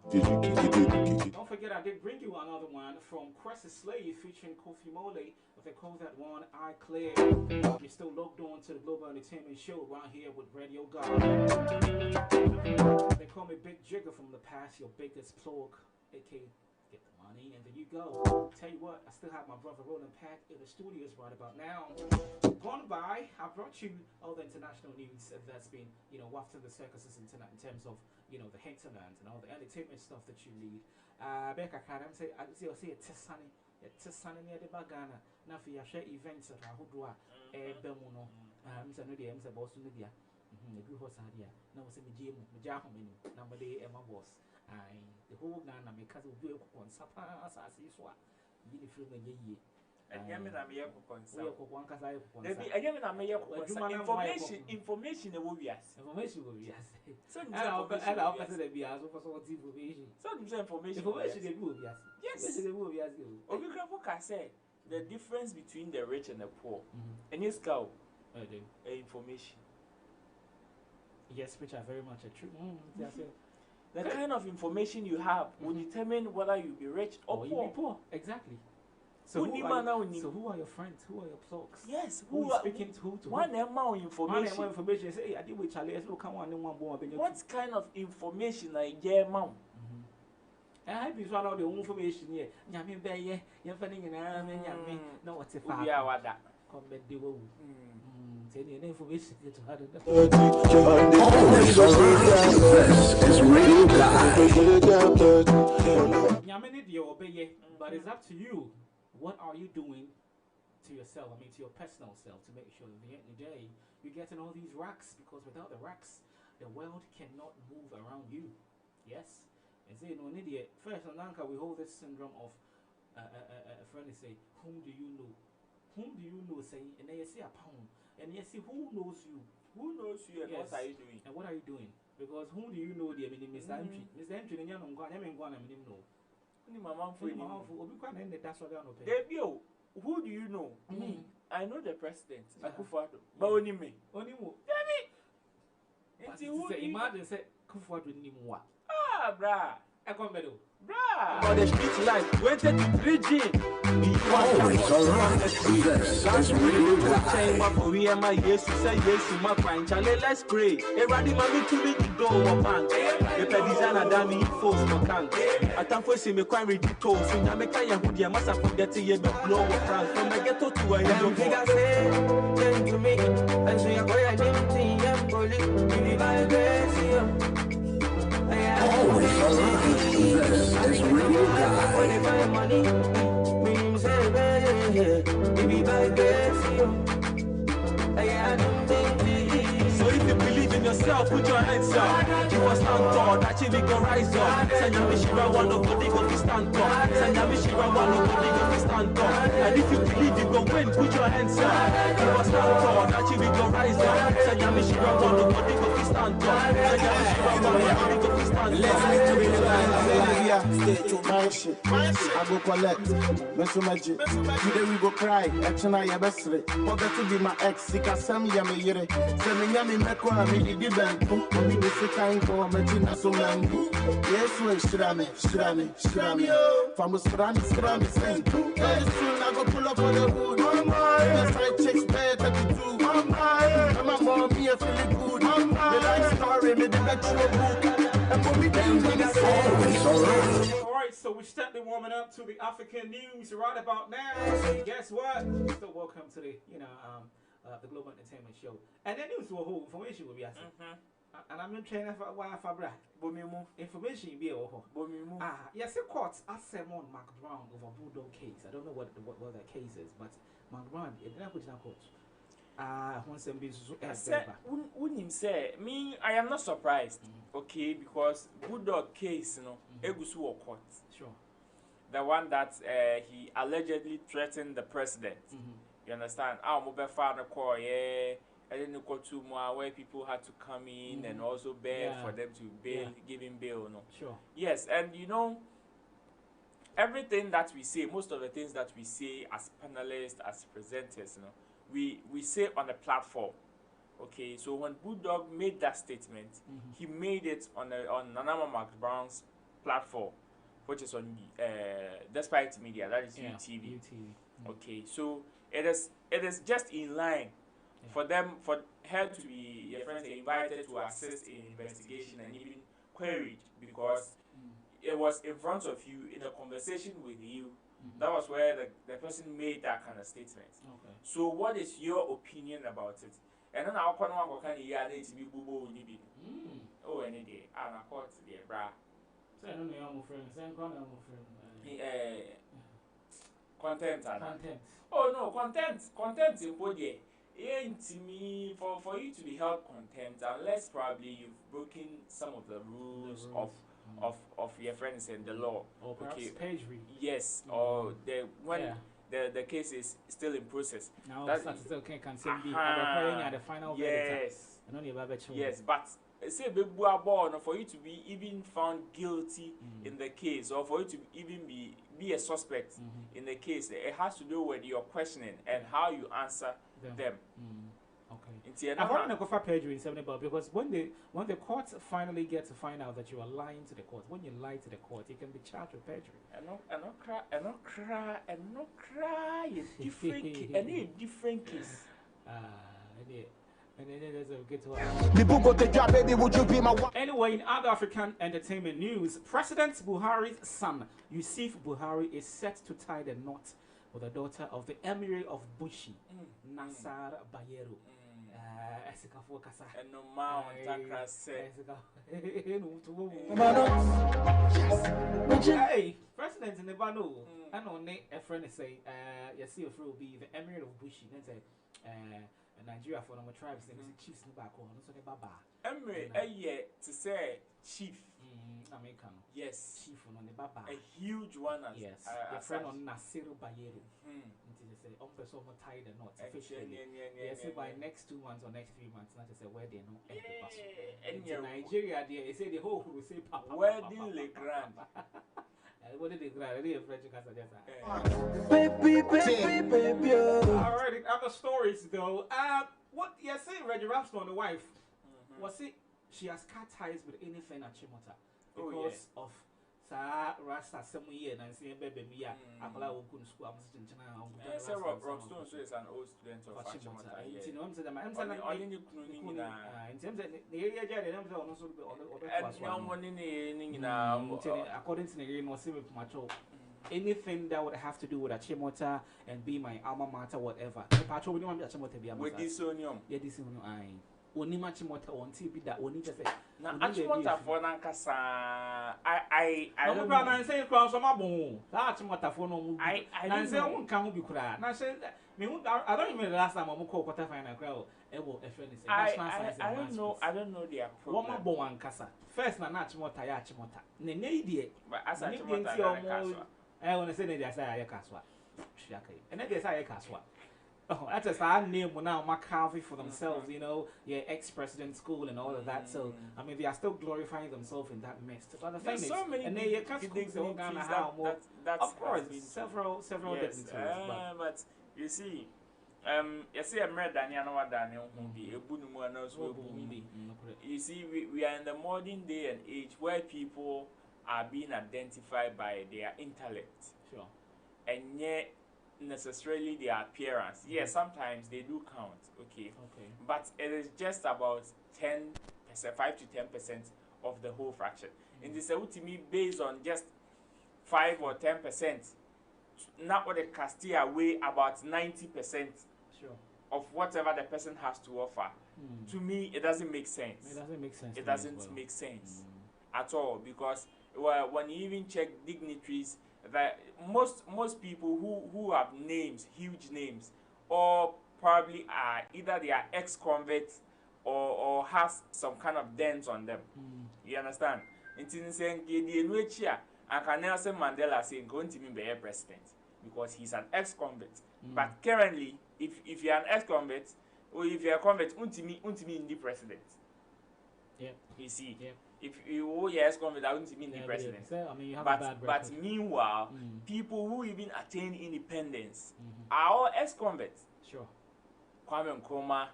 Don't forget, I did bring you another one from Cressy Slave featuring Kofi Mole. They call that one I Clear. You're still logged on to the Global Entertainment Show right here with Radio God. They call me Big Jigger from the past, your biggest plug, aka get the money, and there you go. Tell you what, I still have my brother Roland Pack in the studios right about now. Gone by, I brought you all the international news that's been, wafting the circuses in terms of, the hinterland and all the entertainment stuff that you need. Becca Kadam say, I see a test honey. It's a sunny near the Bagana. Now, for your share events at Rahudua, Bemuno, Mr. Nudia, Mr. Boston Nudia, the group was idea. Now, it's a Jim, Jahomini, number day, Emma was. The whole Nana, because of you on Sapa, as I see swap. You feel the ye. And Yamin, I'm here for information will be as information will be as some information will be as yes, they will be as you. Obikrafo say the difference between the rich and the poor. And his cow information. Yes, which are very much a true. The kind of information you have will determine whether you be rich or poor. Exactly. So who are your friends? Who are your plugs? Yes, who is speaking to who? One amount information. One information. Say, I did with Charlie. What kind of information I get, mom? I be one of the information here. Yamin Bay, you're finding an army. No, what's a fire? We are what that. Come back, they will. Tell you information to have it. This is Radio Guy. Yamin, you obey, but it's up to you. What are you doing to yourself? I mean, to your personal self, to make sure that at the end of the day you're getting all these racks, because without the racks, the world cannot move around you. Yes? And say, no, an idiot. First, in Lanka, we hold this syndrome of a friend say, whom do you know? Whom do you know? Say, and then you say a pound, and you see who knows you. Who knows you and yes. What are you doing? And what are you doing? Because whom do you know? The Mr. Entry. Mr. Entry, and you're not going to know. Who do you know? Me. I know the president. Akufo-Addo. But only me. Only me. Imagine say Akufo-Addo ni mwa. Ah, brah. Akombedo. Brah. For the street life, waited to 3G. Always alright. That's Radio Guy. We are my yes, say yes to my fine Charlie. Let's pray. Everybody, mommy, to me to go up and the designer damn force for can. I can't force him a crime with the toes. So I make a hoodie, I must have forget to you, but blow up France from the ghetto to a young figure. Say, then to me, and so you're going to see him, bully. You my grace. Always alright. This is Radio Guy. When they find money, me say, baby, by grace. So if you believe in yourself, put your hands up. You will stand tall, that you will rise up. Sanyami Shiva, one of the go to stand tall. Sanyami Shiva, one of the go to stand tall. And if you believe you go win, put your hands up. You will stand tall, that you will rise up. Sanyami Shiva, one of the go to stand tall. Sanyami Shiva, one of the go to stand tall. Let's meet to the stay to my shit. I go collect, Mesu Magic. Today we go cry, action I have a slip. Forget to be my ex, sick as some yummy yere. Send me yummy meko, I mean, you did bank. We be sick and go, Metina so mango. Yes, we shirami. From Skrami, saying, very soon I go pull up on the hood. The side chicks better to do. I'm a mom, me a feeling good. The life story, me the metro book. Alright, so we're steadily warming up to the African news right about now. Guess what? Still welcome to the, the Global Entertainment Show. And the news will hold information will be asking. And I'm not trying to why Fabra. Information be a yes, the courts asked Simon Mark Brown over Bulldog case. I don't know what that case is, but Mark Brown, it didn't put in a court. I am not surprised, okay, because Bulldog case, Egusu or court. Sure. The one that he allegedly threatened the president. You understand? Our mobile father call, and then Kotumwa, where people had to come in and also beg for them to bail, give him bail. No. Sure. Yes, and you know, everything that we say, most of the things that we say as panelists, as presenters, you know, we say on a platform. Okay, so when Bulldog made that statement, he made it on Nanama Mark Brown's platform, which is on Despite Media, that is UTV. Okay, so it is just in line for her to be, your friends, invited to assist in investigation and even queried, because it was in front of you in a conversation with you. That was where the person made that kind of statement. Okay. So what is your opinion about it? And then I'll come on kind of yeah, to be boo ni. Oh, any day I'm a court there, bra. So I don't know your friend. Same kind of friend. Content. Content. Oh no, content in body. Ain't me for you to be held contempt unless probably you've broken some of the rules of your friends and the law. Or perhaps perjury. Yes, or the case is still in process. Now that still can be at the final verdict. Yes, but say for you to be even found guilty in the case, or for you to even be a suspect in the case, it has to do with your questioning and how you answer them. Okay. I've already go for perjury in 70, because when the court finally get to find out that you are lying to the court, when you lie to the court, you can be charged with perjury. And not cry. A different case. And then there's a good one. Anyway, in other African entertainment news, President Buhari's son, Yusuf Buhari, is set to tie the knot with the daughter of the Emir of Bushi, Nassar Bayero. And no man Hey, President in the Bano, and on a friend say, Yasir will be the Emir of Bushi, then say, Nigeria for our tribes, they chiefs in the back on, so the Baba. Emir, to say chief. American. Yes. Chief on the Baba. A huge one. Yes. Your friend on Nasiru Bayero. Until they say, person will tie the knot officially. Yes, by next 2 months or next 3 months, not to say where they know. And in Nigeria, they say the whole will say Papa. Wedding Le Grand. What did they grab? They have French Baby. Alright, other stories though. What you're saying, Reggie Ramston, the wife, was it she has cut ties with anything at Chimota because of Rasta some year and saying baby me Akola Okun school. I'm several Rockstone is an old student of Chimota. In terms of the area, according to the was macho. Anything that would have to do with Achimota and be my alma mater, whatever. The patrol will be Achimota be a with this onion. Yeah, this onion. Only Machimota on TV that only just say. Now, Achimota for Nankasa. I don't know. I say, Cross on my bone. That's what I for no. I say, I won't come be cry. Now, say, I don't even the last time I'm called quarter final crowd. I don't know the approach. One more bone casa. First, Nachimota, Yachimota. Nenadi, but as I told I want to say that I say Caswa. And then they say Caswa. Oh, that's a sad name now, McCarthy for themselves, you know, ex-president school and all of that. So, I mean, they are still glorifying themselves in that mess. But the thing is, so many and they can't think they're going to have more. Of course, several dignitaries. But you see, I'm read Daniel You see, we are in the modern day and age where people are being identified by their intellect. Sure. And yet, necessarily their appearance. Yes, sometimes they do count, okay. But it is just about 10%, 5 to 10% of the whole fraction. And this is to me based on just 5 or 10%. Not what the Castilla weigh about 90% of whatever the person has to offer. To me, it doesn't make sense. It doesn't make sense at all, because when you even check dignitaries, that most people who have names, huge names, or probably are either they are ex-convicts or has some kind of dents on them. You understand? Until saying and can Nelson Mandela saying going to be a president because he's an ex-convict. But currently, if you're an ex-convict, or if you're a convert, untimi in the president. Yeah. You see, yeah. If you yes convert, untimi in the president. So, I mean, you have but a bad but record. meanwhile, people who even attain independence Mhm. are all ex-converts. Sure. Kwame Nkrumah,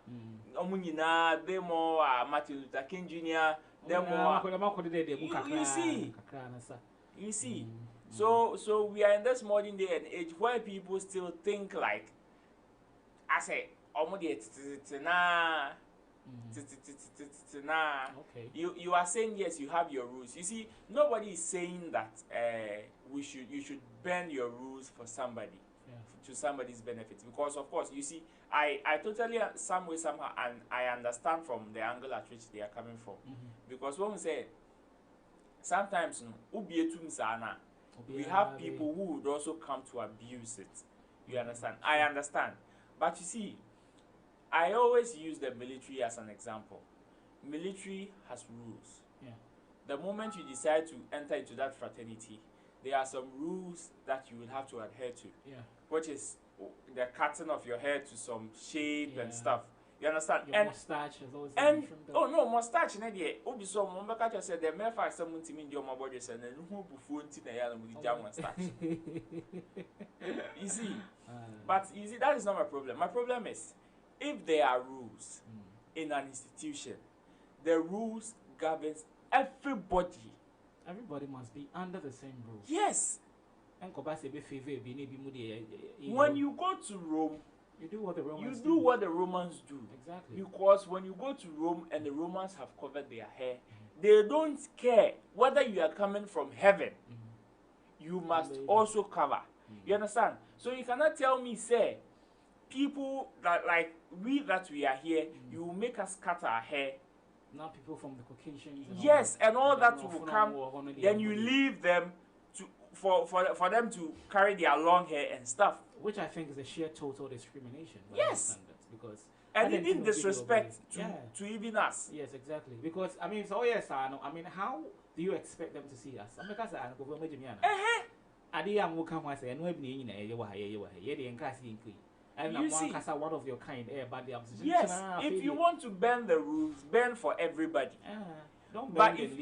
Omunyina, them all Martin Luther King Jr. Them all. You see. So we are in this modern day and age where people still think like, I say, Okay. You are saying yes, you have your rules. You see, nobody is saying that you should bend your rules for somebody. To somebody's benefit, because of course you see I totally somehow and I understand from the angle at which they are coming from, because when we say sometimes we have people who would also come to abuse it, you understand. I understand, but you see, I always use the military as an example. Military has rules. The moment you decide to enter into that fraternity, there are some rules that you will have to adhere to, which is the cutting of your hair to some shape and stuff. You understand? Your mustache is always oh no, mustache na dey. Obi so mo mbeka to say the mere fact say mun timi ndi o mabody say na hu bufu nti na ya na mun jam mustache. You see? But you see, that is not my problem. My problem is if there are rules in an institution, the rules governs everybody. Everybody must be under the same rules. Yes. When you go to Rome, you do what the Romans do. What the Romans do. Exactly. Because when you go to Rome and the Romans have covered their hair, they don't care whether you are coming from heaven. You must also cover. You understand? So you cannot tell me, say, people that like we are here, you will make us cut our hair. Now people from the Caucasians. And all that will come. Then you leave them to for them to carry their long hair and stuff. Which I think is a sheer total discrimination. Yes. Because and even disrespect to even us. Yes, exactly. Because I mean, so yes, I know. I mean, how do you expect them to see us? I'm because I go for Major Adi am come once and no be in a and I'm one of your kind, but the opposition. Yes, if you want to bend the rules, bend for everybody. Don't but if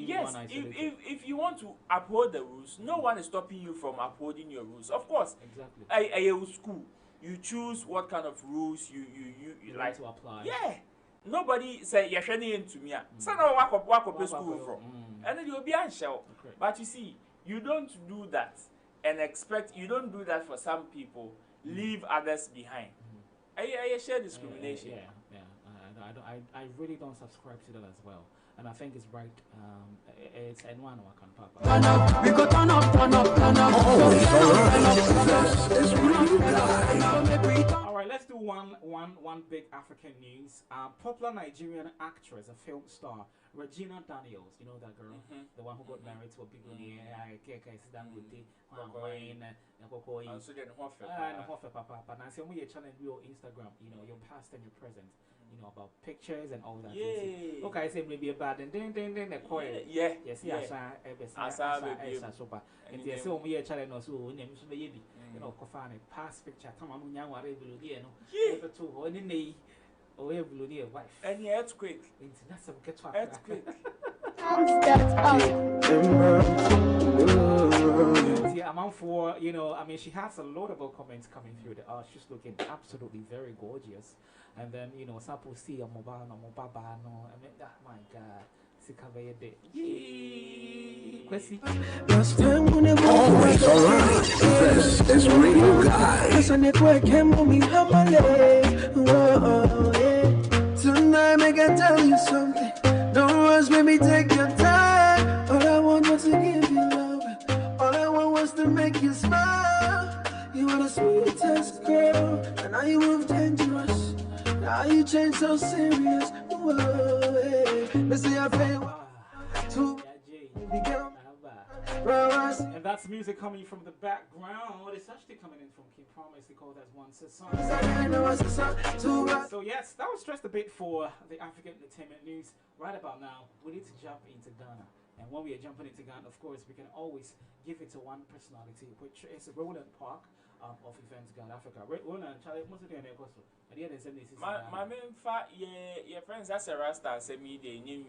you want to uphold the rules, no one is stopping you from upholding your rules. Of course, exactly. I school, you choose what kind of rules you like to apply. Yeah, nobody say you're training into me. So now walk up school from, and then you'll be unsure. But you see, you don't do that and expect. You don't do that for some people. Leave others behind. I share discrimination. I really don't subscribe to that as well. And I think it's right. It's anyone who can pop. We go turn up. All right, let's do one big African news. Popular Nigerian actress, a film star, Regina Daniels. You know that girl, the one who got married to a big lady. Instagram. You know your past and your present. You know about pictures and all that. Okay, I say maybe about and then the choir. Yes, and they say we are challenge also name so you know kofane past picture tama mu nyanwa rebulu die no ever to oni nei o rebulu die wife any earthquake that's some get earthquake. Yeah, I'm for, you know, I mean, she has a lot of comments coming through. She's looking absolutely very gorgeous. And then, you know, Sapo see a mobile, no, I mean, my God. Last time alright, this is Radio Guy. Tonight, make I tell you something. Don't rush, baby, take your time. All I want was to give you love. All I want was to make you smile. You were the sweetest girl, and now you move dangerous. Now you change so serious. Whoa, hey. Let's see your face. And that's music coming from the background. It's actually coming in from King Promise. They call that one song. So yes, that was just a bit for the African entertainment news. Right about now, we need to jump into Ghana. And when we are jumping into Ghana, of course, we can always give it to one personality, which is Roland Park. of Events Ghana Africa. When I Charlie, most of the name also. At the end of the same My main fa your friends as a rasta say me the name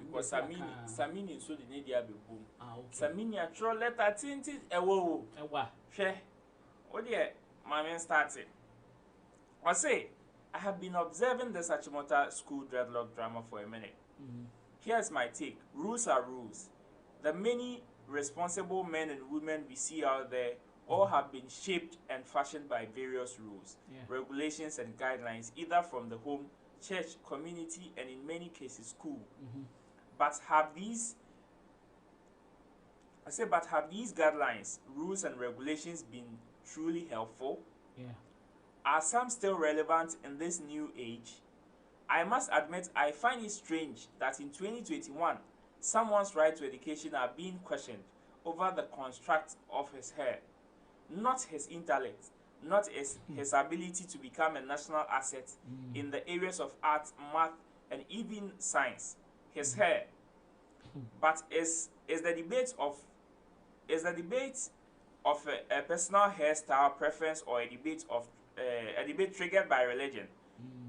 because Samini so the need ya be boom. Samini a troll letter tinted a wo. Share. Oh dear, my man started. I say, I have been observing the Achimota school dreadlock drama for a minute. Here's my take. Rules are rules. The many responsible men and women we see out there all have been shaped and fashioned by various rules, regulations and guidelines, either from the home, church, community, and in many cases school. But have these guidelines, rules and regulations been truly helpful? Are some still relevant in this new age? I must admit I find it strange that in 2021 someone's right to education are being questioned over the construct of his hair, not his intellect, not his ability to become a national asset in the areas of art, math, and even science. His hair, but is the debate of a personal hairstyle preference or a debate triggered by religion.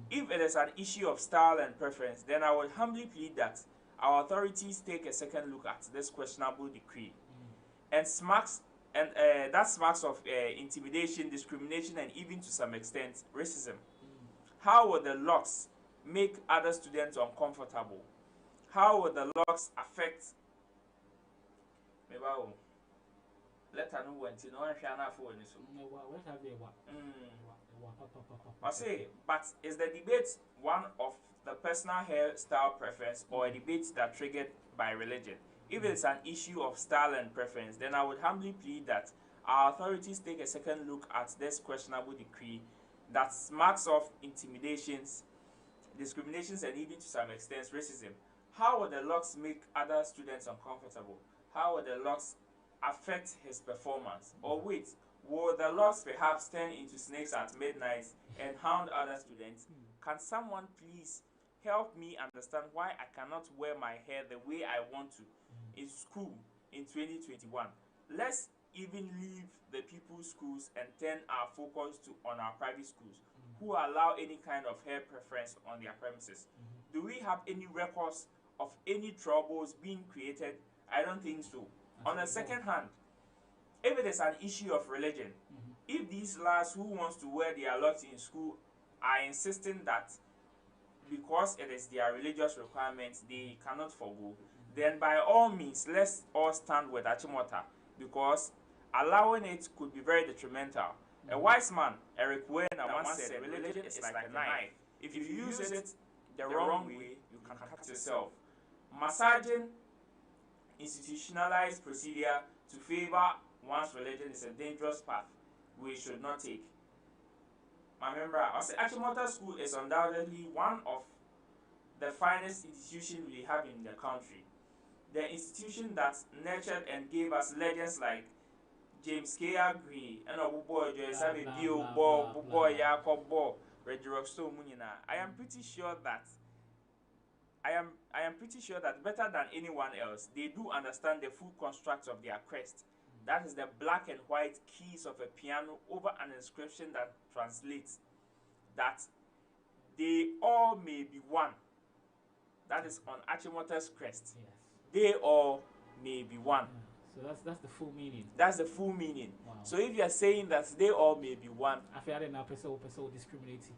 If it is an issue of style and preference, then I would humbly plead that our authorities take a second look at this questionable decree, and that smacks of intimidation, discrimination, and even to some extent racism. How would the locks make other students uncomfortable? How would the locks affect? Let her know when to know if you are not for any so. I say, but is the debate one of the personal hairstyle preference or a debate that triggered by religion? If it's an issue of style and preference, then I would humbly plead that our authorities take a second look at this questionable decree that smacks of intimidations, discriminations, and even to some extent racism. How would the locks make other students uncomfortable? How would the locks affect his performance? Or wait, will the locks perhaps turn into snakes at midnight and hound other students? Can someone please help me understand why I cannot wear my hair the way I want to in school in 2021? Let's even leave the people's schools and turn our focus on our private schools who allow any kind of hair preference on their premises. Do we have any records of any troubles being created? I don't think so. On the second hand, if it is an issue of religion, if these lads who wants to wear their locks in school are insisting that because it is their religious requirements they cannot forgo, then by all means let's all stand with Achimota, because allowing it could be very detrimental. A wise man, Eric Wayne, once said religion is like a knife. If you use it the wrong way, you can cut yourself. Massaging institutionalized procedure to favor one's religion is a dangerous path we should not take. My member, Achimota School is undoubtedly one of the finest institutions we have in the country. The institution that nurtured and gave us legends like James K.R. Green, and Boy Joyce Bio Bo, Boy Yakob Bo, Reggie Rockstone Munina. I am pretty sure that better than anyone else, they do understand the full construct of their crest. That is the black and white keys of a piano over an inscription that translates that they all may be one. That is on Achimota's crest. Yes. They all may be one. So that's the full meaning. That's the full meaning. Wow. So if you are saying that they all may be one, I feel that now person discriminating.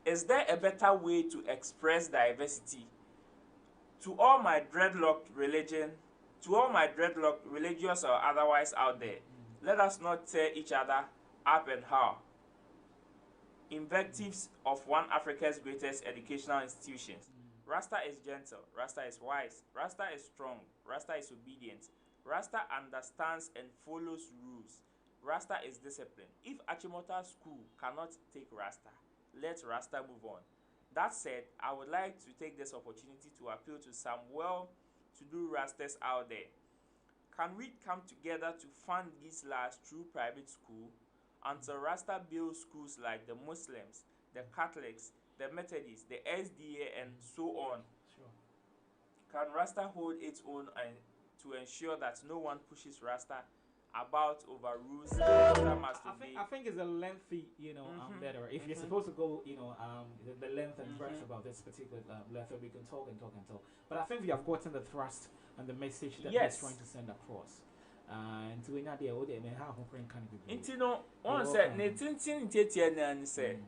is there a better way to express diversity? To all my dreadlocked religious or otherwise out there, let us not tear each other up and how. Invectives of one Africa's greatest educational institutions. Rasta is gentle, Rasta is wise, Rasta is strong, Rasta is obedient, Rasta understands and follows rules, Rasta is disciplined. If Achimota School cannot take Rasta, let Rasta move on. That said, I would like to take this opportunity to appeal to some well-to-do Rastas out there. Can we come together to fund these lads through private school until Rasta builds schools like the Muslims, the Catholics, the Methodists, the SDA, and so on? Sure. Can Rasta hold its own and to ensure that no one pushes Rasta about overrules time as to I think it's a lengthy, letter. If you're supposed to go, the length and breadth about this particular letter, we can talk and talk and talk. But I think we have gotten the thrust and the message that Yes. he's trying to send across. And to another day, what they may have can be. Inti no, one said, Netintin Tetian said,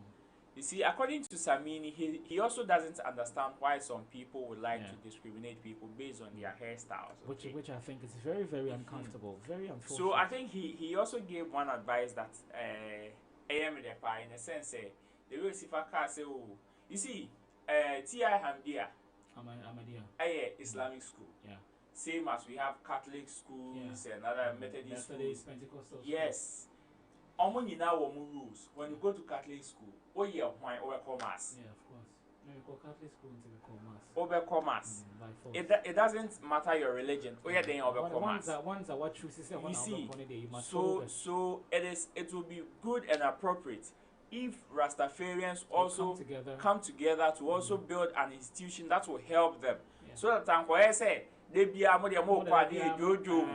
you see, according to Samini, he also doesn't understand why some people would like to discriminate people based on their hairstyles. Okay? Which I think is very, very uncomfortable, very unfortunate. So I think he also gave one advice that AM in a sense, the way Sifaka say, oh, you see, T.I. Hamdia, Ahmadiyya, Islamic school. Yeah. Same as we have Catholic schools and other Methodist schools. Pentecostal Yes. Rules. When you go to Catholic school, commerce. Yeah, of course. No, you call Catholic school until you call mass. Over commerce. By force. It doesn't matter your religion. Then over commerce. Ones are what chooses. You see, so it will be good and appropriate if Rastafarians also come together to also build an institution that will help them. Yeah. So that Tanko say they be a more jojo.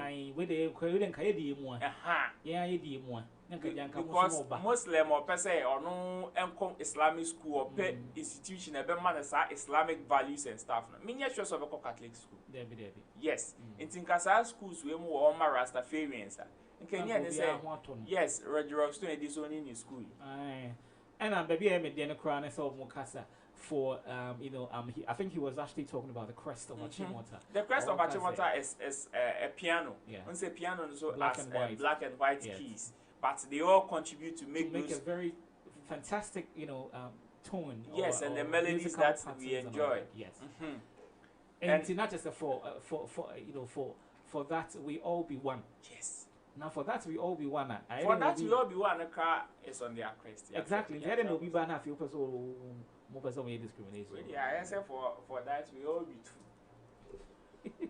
Because Muslim or per se or no Islamic school or pet institution a man Islamic values and stuff. Many sure of a Catholic school. Yes. In Tinkasa schools we more Rastafarians. In Kenya they say yes, Roger Stone is only in school. And baby I made the crown of Mukasa for I think he was actually talking about the crest of Achimota. The crest of Achimota is a piano. Yeah. When say piano so black as and white, black and white keys. But they all contribute to make a very fantastic, tone. Yes, and the melodies that we enjoy. Yes. And not just for that we all be one. Yes. Now for that we all be one. For that we all be one. A car is on their crest. Exactly. There no be ban have you person more person discrimination. Yeah, I say for that we all be two.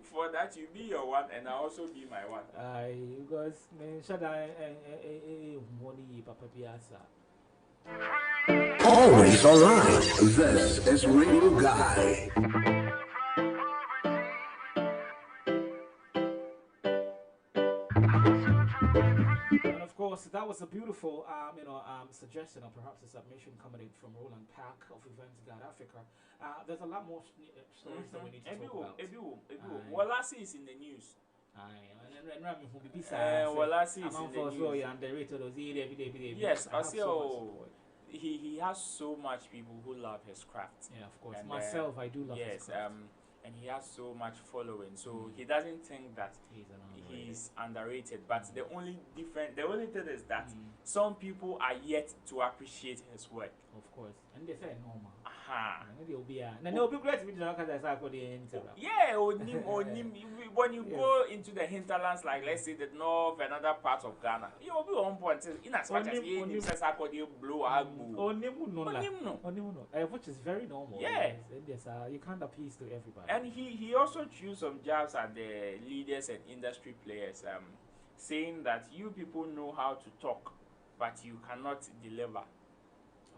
For that you be your one and I also be my one. Because should I money papa piazza. Always online. This is Radio Guy. And of course, that was a beautiful, suggestion or perhaps a submission coming in from Roland Pack of Events God Africa. There's a lot more stories that we need to talk about. Walasi is in the news. Walasi is in the news. Yes, I see. He has so much people who love his craft. Yeah, of course. And myself, I do love his craft. And he has so much following, so he doesn't think that he's underrated. But the only thing is that some people are yet to appreciate his work. Of course, and they say normal. Yeah, when you go into the hinterlands, like let's say the north and other parts of Ghana, you will be on point. In as much as he says I could blow which is very normal. Yeah, you can't appease to everybody. And he also threw some jabs at the leaders and industry players, saying that you people know how to talk, but you cannot deliver.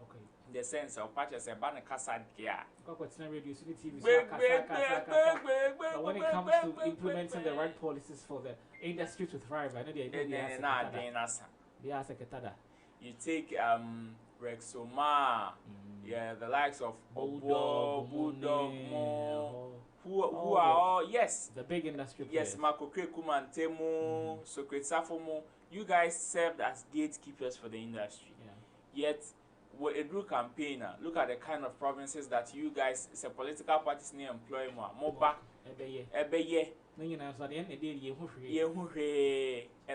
Okay. In the sense of patches a banner casad gear. But when it comes to implementing the right policies for the industry to thrive, I know you take Rexoma, the likes of Bulldog, Mo, who are all the big industry players. Yes, Marco Krekuman, Temo, Socrates Safomo, you guys served as gatekeepers for the industry. Yeah. Yet with a group campaigner, look at the kind of provinces that you guys, it's a political parties near employ more back, and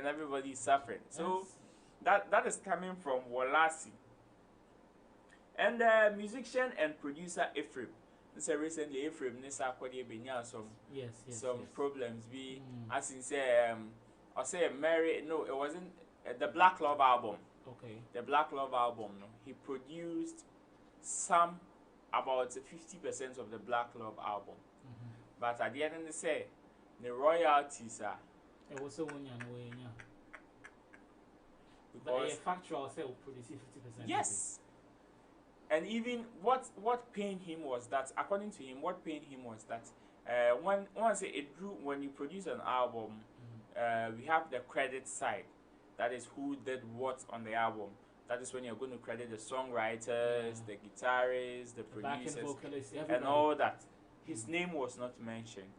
everybody is suffering. So that is coming from Walasi. And the musician and producer Ephraim. So recently Ephraim Nisa Benya some problems be as in say I say Mary no it wasn't the Black Love album. Okay. The Black Love album, no. He produced some about 50% of the Black Love album. But at the end of the day, the royalties are it was so because factual say will produce 50%. Yes. And even what pained him was that, according to him, what pained him was that when you produce an album we have the credit side. That is who did what on the album. That is when you're going to credit the songwriters, the guitarists, the producers, vocalists, and all that. His name was not mentioned.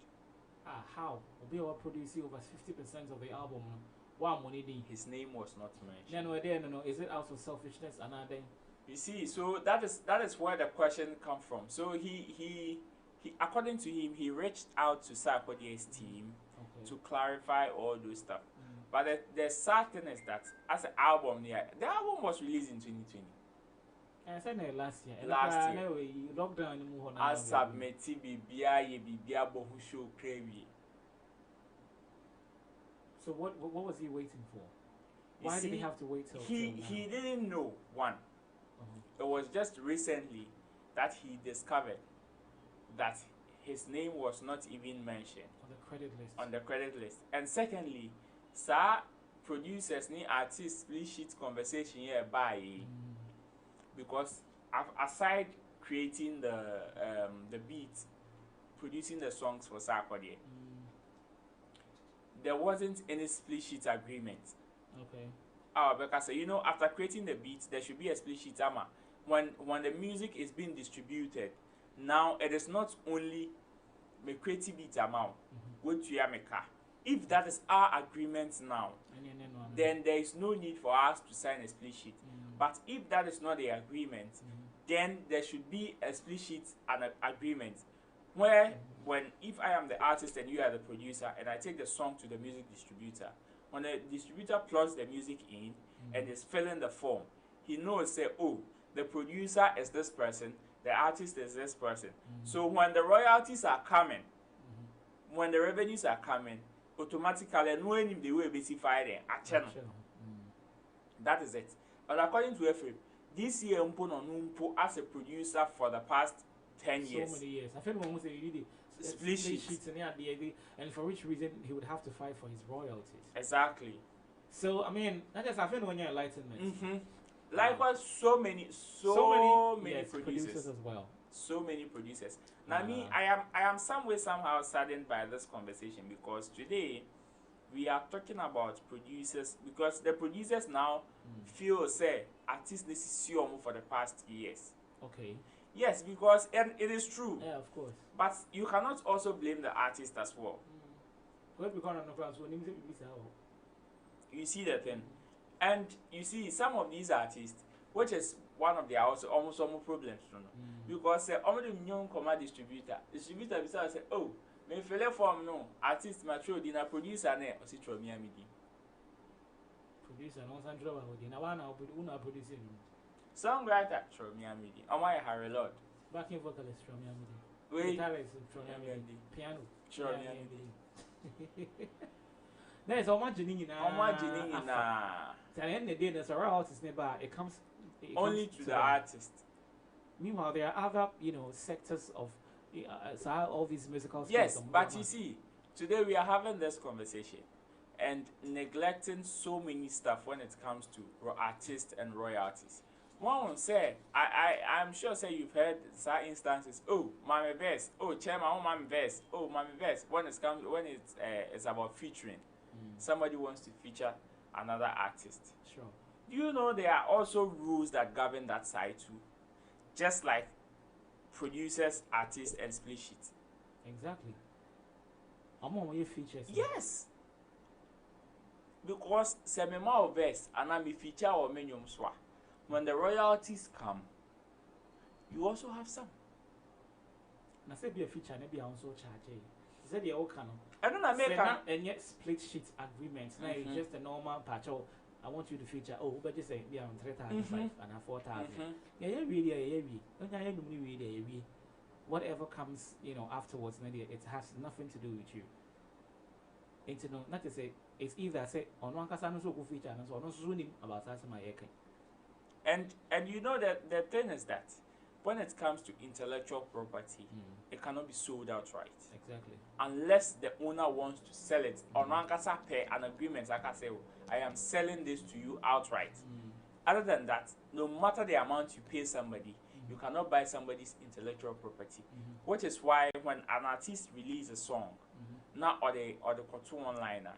How? We are producing over 50% of the album. One money. His name was not mentioned. No. Is it out of selfishness? Another. You see, so that is where the question comes from. So he according to him, he reached out to Sarkodie's team to clarify all those stuff. But the sad thing is that as an album, the album was released in 2020. I said last year. Last year. Lockdown. I submitted Bibia Bohusho Cravey. So what was he waiting for? Why did he have to wait till he didn't know one. It was just recently that he discovered that his name was not even mentioned on the credit list. And secondly, sir, producers need artists split sheet conversation here by because aside creating the beats, producing the songs for Sarkodie, there wasn't any split sheet agreement. Okay. Because you know, after creating the beats, there should be a split sheet. When the music is being distributed, now it is not only me creative beat amount. Go to Yameka. If that is our agreement now, then there is no need for us to sign a split sheet. But if that is not the agreement, then there should be a split sheet and an agreement where if I am the artist and you are the producer and I take the song to the music distributor, when the distributor plugs the music in and is filling the form, he knows, say, oh, the producer is this person, the artist is this person. So when the royalties are coming, when the revenues are coming, automatically knowing the way basically a channel. That is it. But according to Ephraim, this year Mpo as a producer for the past 10 years. So many years. I feel one say really split sheets and for which reason he would have to fight for his royalties. Exactly. So I mean, that is I feel when you're enlightenment. Likewise, so many producers as well. So many producers. Now me, I am some way somehow saddened by this conversation because today we are talking about producers because the producers now feel say artists necessary for the past years. Okay. Yes, because and it is true. Yeah, of course. But you cannot also blame the artist as well. You see the thing. And you see some of these artists, which is one of their also almost some problems, because the young comma distributor besides say, oh, me feel form no artist mature dinner producer ne or sit me amidi. Producer no Sandra na one now producing. Songwriter from Yamidi. Am I Harry Lord? Backing vocalist from Yamidi. Wait. Guitarist from Yamidi. Piano. From Yamidi. There's so much in na. At the end of the day, there's a royalties nearby. It comes only to the artist. Meanwhile, there are other, sectors of all these musical. Yes, but you see, today we are having this conversation and neglecting so many stuff when it comes to artists and royalties. One will say, I'm sure say you've heard some instances. Oh, mommy best. Oh, chairman, oh mommy best. Oh, mommy best. When it's about featuring, somebody wants to feature another artist. Sure. Do you know there are also rules that govern that side too? Just like producers, artists, and split sheets. Exactly. I'm on your features. Yes. Because semema of verse and I'm a feature or menu swa. When the royalties come, you also have some. Na say be a feature, maybe I also charge. Is that the old canon? I don't know. And yet split sheet agreement. Now it's just a normal patch. Oh, I want you to feature. Oh, but just say be on 3,500 and 4,000. Yeah, really. Whatever comes, afterwards, it has nothing to do with you. Not to say it's either say on one case no go feature and so no soon about that my and you know that the thing is that when it comes to intellectual property, it cannot be sold outright. Exactly. Unless the owner wants to sell it. On one case pay an agreement, I can say, I am selling this to you outright. Other than that, no matter the amount you pay somebody, you cannot buy somebody's intellectual property. Which is why when an artist releases a song, now or the cartoon one-liner,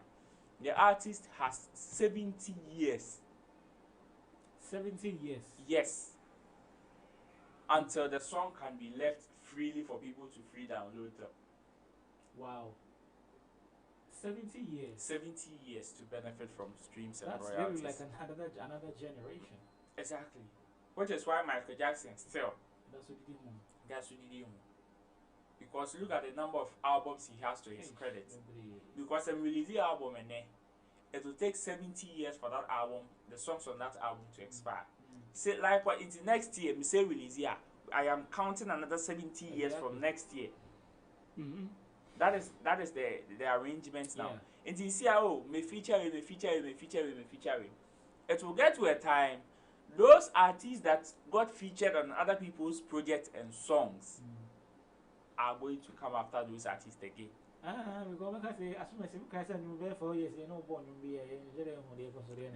The artist has 70 years. 70 years. Yes. Until the song can be left freely for people to free download them. Wow. 70 years. 70 years to benefit from streams and That's royalties. really like another generation. Exactly. Which is why Michael Jackson still. That's what he did. That's what he did. Because look at the number of albums he has to his credit. Because a release album and it will take 70 years for that album, the songs on that album to expire. Say like what into next year, me say release year. I am counting another 70 years from next year. That is the arrangements now. And you see how me feature. It will get to a time those artists that got featured on other people's projects and songs are going to come after those artists again.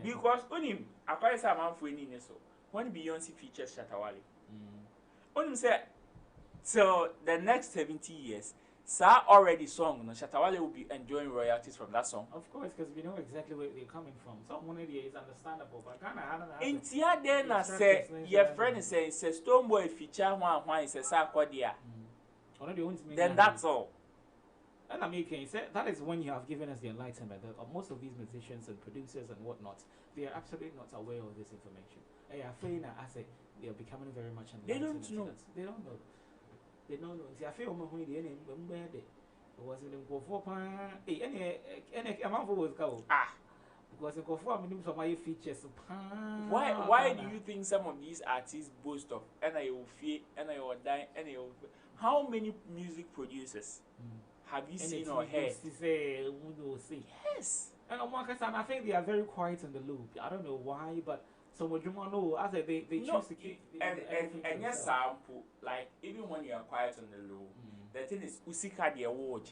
Because unim akwai sa manfo ni ne so when Beyonce features Shatta Wale. Unim say till the next 70 years, Sa already song, no Shatta Wale will be enjoying royalties from that song. Of course, because we know exactly where they're coming from. So one idea is understandable, but Ghana has. In Tia then I say your friend is saying say Stonebwoy feature one is a Sarkodia. Then that's all. And I mean, can you say that is when you have given us the enlightenment that most of these musicians and producers and whatnot, they are absolutely not aware of this information. I feel I say they are becoming very much enlightened. They don't know. They don't know. They don't know. See, I feel when they was in the for any amount was go. Because in Kofu, I mean, some of your features. Why do you think some of these artists boast of and I will fear and I will die and I will? How many music producers have you seen or heard? Yes. And I think they are very quiet in the loop. I don't know why, but some of them know. I said they choose to keep. And yes, sample like even when you are quiet on the low, the thing is Usika the award.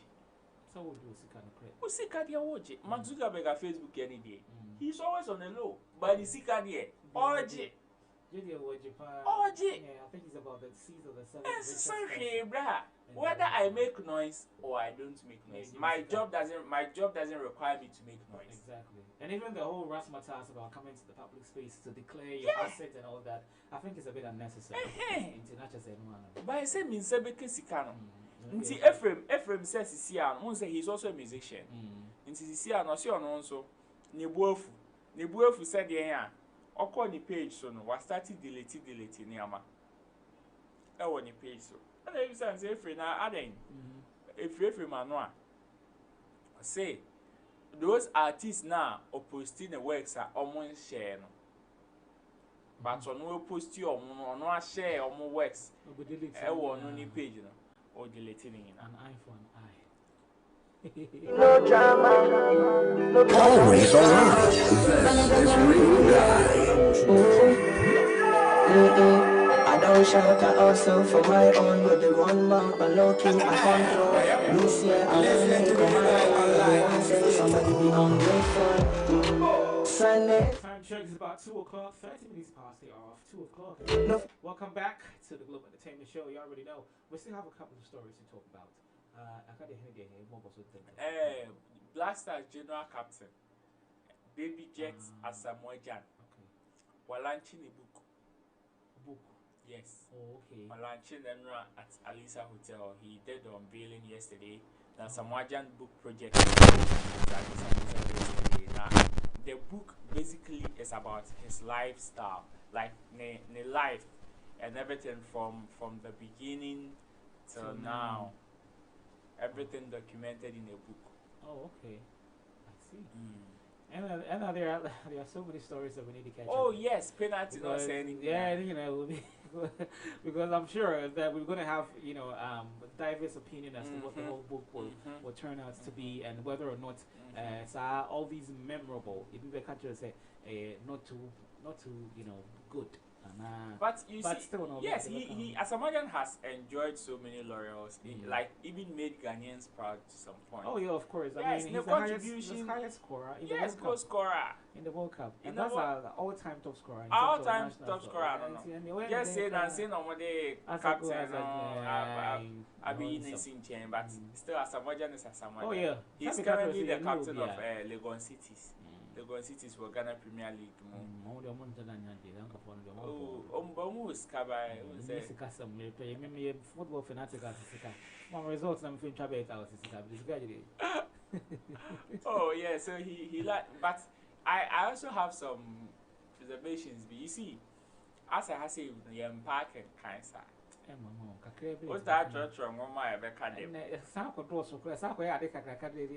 So what do Usika the Usika the award. Mark Zuckerberg at Facebook any day. He's always on the low, but the Sika the OG. OG. Yeah, I think it's about the seas of the seven. Whether I make noise or I don't make noise, my job doesn't require me to make noise. Exactly. And even the whole razzmatazz about coming to the public space to declare your assets and all that, I think it's a bit unnecessary. But I say means Sikano. Nti Ephraim says he's also a musician. Nti Sisiano also Nebuefu said yeah. Oko ni page so no was started deleting niama. E wo ni page so. And you say Ephraim na aden. Ephraim ano say those artists now are posting the works are almost share no. But on we post you on no share on works. E wo no ni page no or deleting in an eye for an eye. No drama, always alright. This real guy. I don't shout, I also for my own with the one mouth, but low key I control. This year I learn to go my say somebody be ungrateful. Sunday. Time check is about 2 o'clock, 30 minutes past the hour of 2 o'clock. No. Welcome back to the Global Entertainment Show. You already know. We still have a couple of stories to talk about. Black Stars General Captain Baby Jet Asamoah-Gyan. We're launching a book. Yes. Oh, okay. We're launching them at Alisa Hotel. He did the unveiling yesterday. The Asamoah-Gyan book project. Now, the book basically is about his lifestyle, like the life and everything from the beginning till now. Everything documented in a book. Oh, okay. I see. And there are so many stories that we need to catch up. Oh, yes, penalty not saying. Yeah, you know, because I'm sure that we're going to have, diverse opinion as to what the whole book will turn out to be and whether or not all these memorable, if you can't just say, not too, good. But you But see, still no, yes, but he Asamoah has enjoyed so many laurels. He, like even made Ghanaians proud to some point. Oh yeah, of course. I Yes, mean, the he's the highest, contribution. he's highest scorer in Yes, the goal World Cup. scorer. In the World Cup, In and the that's World- our all-time top scorer. in All terms of time national top score. scorer, I don't And know. and the way Just they say play- and say no more the as a captain. goal, as a- I be in some- a chain, but still Asamoah is Asamoah. Oh yeah, He's Sammy currently Kappa the is captain new, of yeah. Legon Cities. Legon Cities were Ghana Premier League. Oh, Umbomu is Kabai. Football fanatic as my results I'm feeling trouble out this guy. Oh yeah, so he like, but I also have some reservations. But you see, as I say, the park and cancer. What's that church from Mama Academy?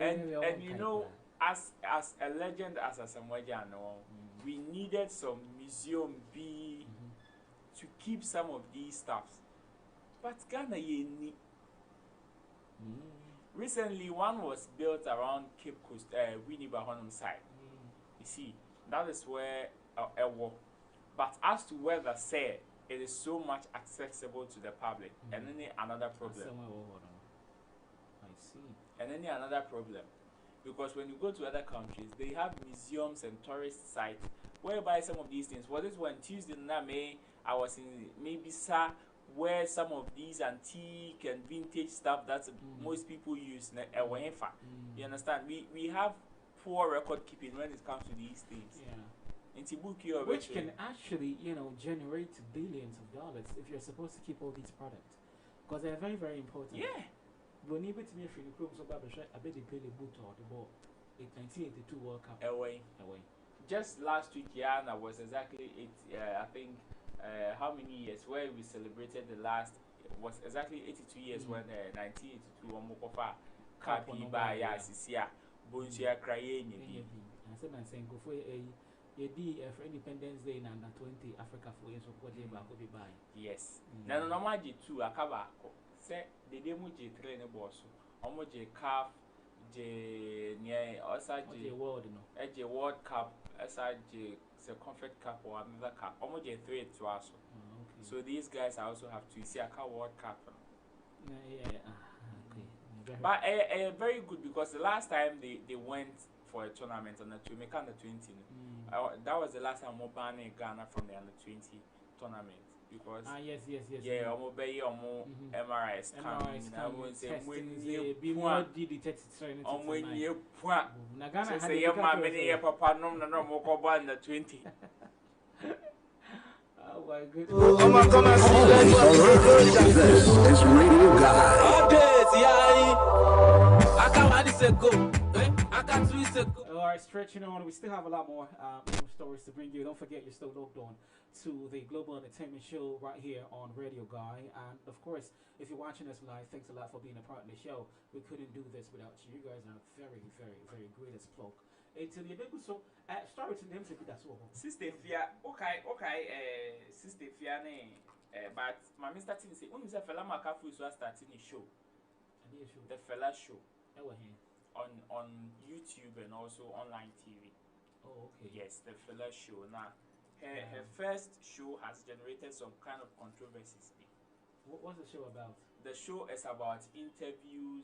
And you know, as a legend as a Samoa, we needed some museum be to keep some of these stuffs. But Ghana ye need. Recently, one was built around Cape Coast, Winnie Bahonum side. You see, that is where but as to whether say it is so much accessible to the public, and then another problem. I see. And then another problem, because when you go to other countries, they have museums and tourist sites whereby some of these things. Was this one Tuesday night? I was in maybe where some of these antique and vintage stuff that most people use. You understand? We have poor record keeping when it comes to these things. Yeah. Which can actually, generate billions of dollars if you're supposed to keep all these products, because they're very, very important. Yeah. When you bet me if you so bad, I bet they play the boot or the ball. 1982 World Cup. Away. Just last week, Yana was exactly I think how many years where we celebrated the last was exactly 82 years when 1982 Omokofa Kapi ba ya sisia Bonsia crying. I said I'm saying go for for Independence Day in under 20 Africa for years of what they back be buy. Yes. No maji two akaba say the demo J train boss. Omo J calf J near outside J world no. J World Cup aside J Confed Cup or another cup. Omo J 3 to us. So these guys also have to see a World Cup. Okay. But very good, because the last time they went for a tournament on the Jamaica under 20. That was the last time we banned Ghana from the under 20 tournament, because yes. Yeah, almost be MRI scan. I won't say when you more detected when you point. Nagana Say your mom many papa no more go under 20. Oh my goodness. Oh my God, this is Radio Guy. Updates, yeah. I can't this go. I can't twist it. Alright, stretching on. We still have a lot more stories to bring you. Don't forget, you're still logged on to the Global Entertainment Show right here on Radio Guy. And of course, if you're watching us live, thanks a lot for being a part of the show. We couldn't do this without you. You guys are very, very, very great as plug. Until you do so, story to them, that's all. Sister Fia, okay, Sister Fia, but my Mr. Tin say, when you say fella Makafu is starting a show, the fella show on YouTube and also online TV. Oh, okay. Yes, the fella show. Now, her first show has generated some kind of controversies. What's the show about? The show is about interviewing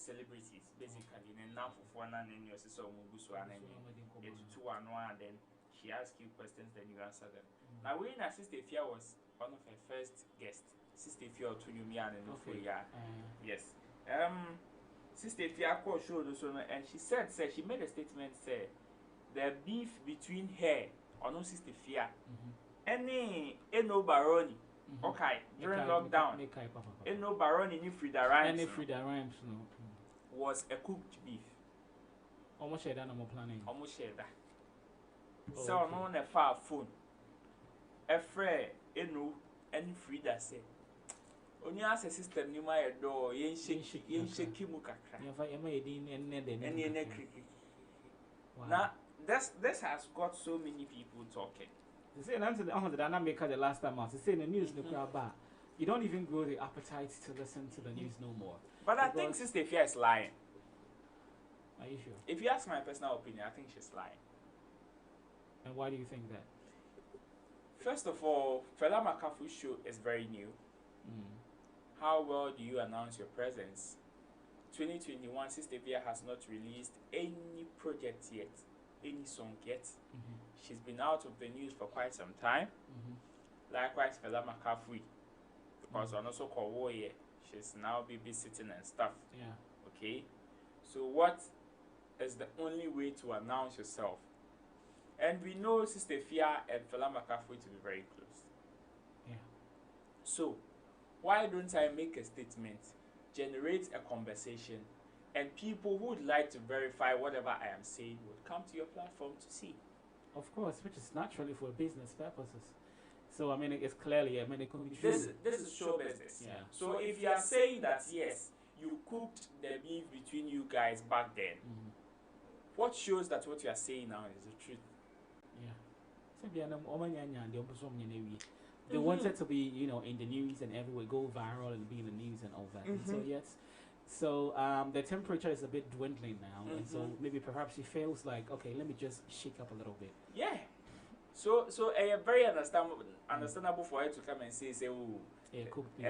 celebrities, basically. And now for one and then you see some it's 2 and 1, and then she asks you questions, then you answer them. Now, when Sister Fia was one of her first guests, Sister Fia to you, yes. Sister Fia called show and she said, she made a statement, say the beef between her or no Sister Fia, any no Baroni. Okay, during lockdown, no Baroni, any Frida Rhymes. Any Frida Rhymes, no. Was a cooked beef. Almost share that, no more planning. Almost share that. So, on a far phone. A friend, any Frida say. Only as a system, you might do, yen shake mukaka. Now, this has got so many people talking. They say answer the dynamic the last time out. They say in the news you don't even grow the appetite to listen to the news no more. But I think Sister Fia is lying. Are you sure? If you ask my personal opinion, I think she's lying. And why do you think that? First of all, Fela Makafu's show is very new. How well do you announce your presence? 2021, Sister Via has not released any project yet, any song yet. She's been out of the news for quite some time. Likewise, Fela Makafu, because on also called Warrior, she's now babysitting and stuff. Yeah. Okay. So what is the only way to announce yourself? And we know Sister Fia and Fela Makafu to be very close. Yeah. So why don't I make a statement, generate a conversation, and people who would like to verify whatever I am saying would come to your platform to see. Of course, which is naturally for business purposes. So I mean, it's clearly, I mean, it could be true. This is show business. Yeah. So if you are saying that yes, you cooked the beef between you guys back then, what shows that what you are saying now is the truth? They wanted to be, you know, in the news and everywhere, go viral and be in the news and all that. And so yes, so the temperature is a bit dwindling now, and so maybe perhaps she feels like, okay, let me just shake up a little bit. Yeah. So very understandable for her to come and say, oh, cooked beef.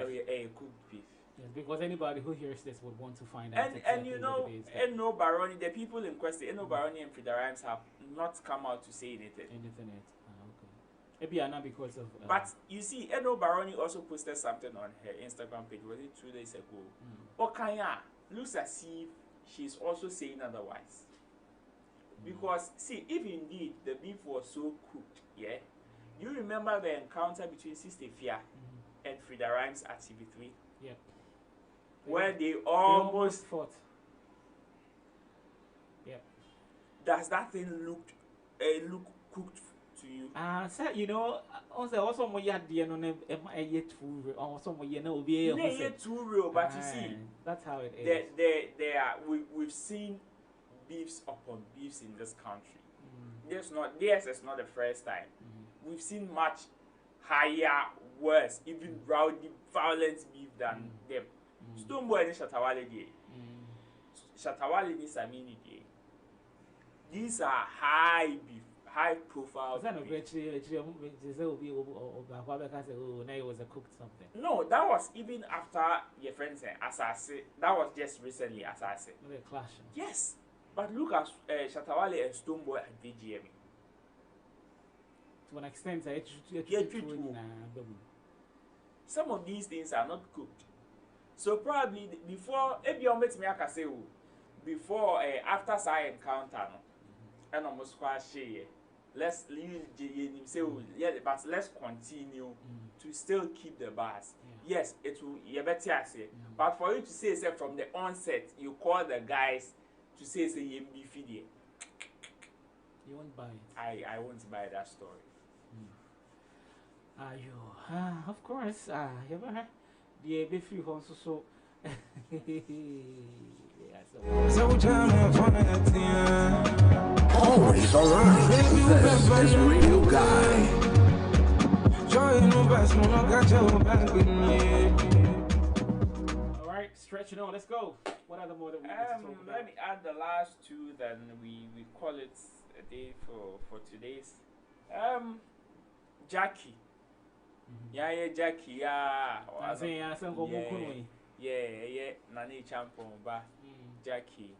Cooked beef. Yes, because anybody who hears this would want to find out. And you know, Eno Baroni, the people in question, Eno Baroni and Frida Rhymes have not come out to say anything. Okay. Maybe not because of. But you see, Eno Baroni also posted something on her Instagram page. Was it 2 days ago? Okanya looks as if she's also saying otherwise. Because see, if indeed the beef was so cooked, yeah, you remember the encounter between Sister Fia and Frida Rhymes at TV3? Yep. Where they almost fought. Yep. Does that thing look cooked to you? So you know, also more yet the no yet too also more you know be too real, but you see, that's how it is. There are we've seen beefs upon beefs in this country. This is not the first time. We've seen much higher, worse, even rowdy, violent beef than them. Stonebwoy and Shatawale Day. Shatawale and Samini Day. These are high beef, high profile. Was a cooked something. No, that was even after your friends and Asase. That was just recently Asase. They clash. Yes. But look at Shatawale and Stonebwoy at DGM. To an extent, some of these things are not cooked. So probably before, before after I encounter, and almost let's but let's continue to still keep the bars. Yes, it will. You better say, but for you to say from the onset, you call the guys to say you won't buy it. I won't buy that story. Of course, you ever heard the beefy also so. Always alright. This is Radio Guy. Alright, stretching on, let's go. What other more that we need to talk about? Let me add the last two, then we call it a day for today's. Jackie. Yeah, Jackie. Yeah. Nani Champon ba Jackie.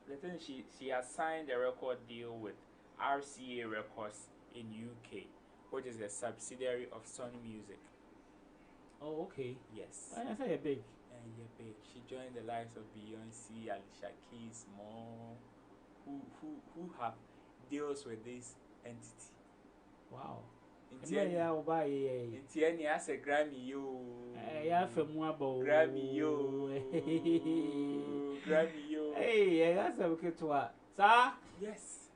The thing she has signed a record deal with RCA Records in UK, which is a subsidiary of Sony Music. Oh, okay. Yes. I say big. Big. She joined the likes of Beyonce, Alicia Keys, more, who have deals with this entity. Wow. Intiani as a Grammy yo. Grammy yo. Grammy yo. Hey, that's a good to her. Sir? Yes.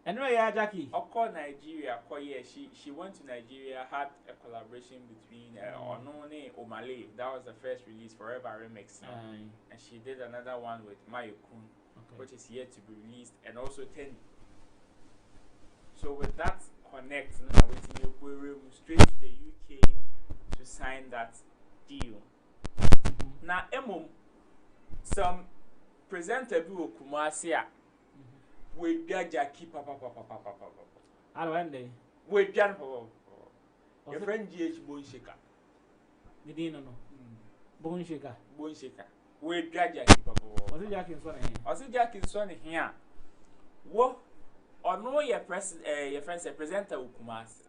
And where are Jackie? Of course, Nigeria. She went to Nigeria, had a collaboration between Onone Omale. That was the first release, Forever Remix. And she did another one with Mayokun, which is yet to be released, and also Tenny. So with that connect, now waiting straight to the UK to sign that deal. Now, some presenter do Kumasia with Jackie papa. How do I end? Wait, Jan, your friend GH Bone Shaker. The dinner no. Bone shaker. Bone Shaker. Wait, Jackie, Papa. Was it Jack in Sonny? I see Jack in Sonny here. What? Or no, your friends a presenter Kumasi.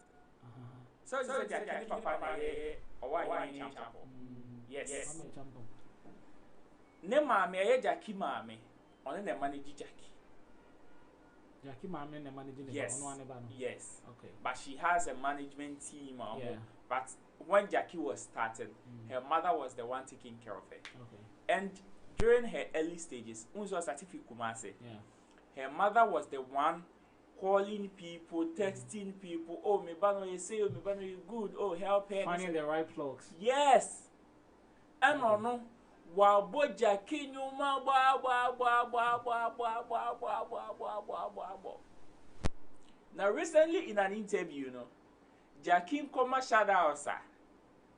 So it's a Jackie, Papa, or why in Chapel? Yes. Nema me Jackie Mammy, on the manager Jackie. Jackie Mammy and the manager. Yes. Okay. But she has a management team. Yeah. But when Jackie was starting, her mother was the one taking care of her. Okay. And during her early stages, Unzo Certificate Kumasi, yeah, her mother was the one calling people, texting people. Oh, me bano you say, oh, me bano you good. Oh, help her. Finding the right plugs. Yes. And no. While boy Jackie no ma Now recently in an interview, you know, Jackie come shout out, sir.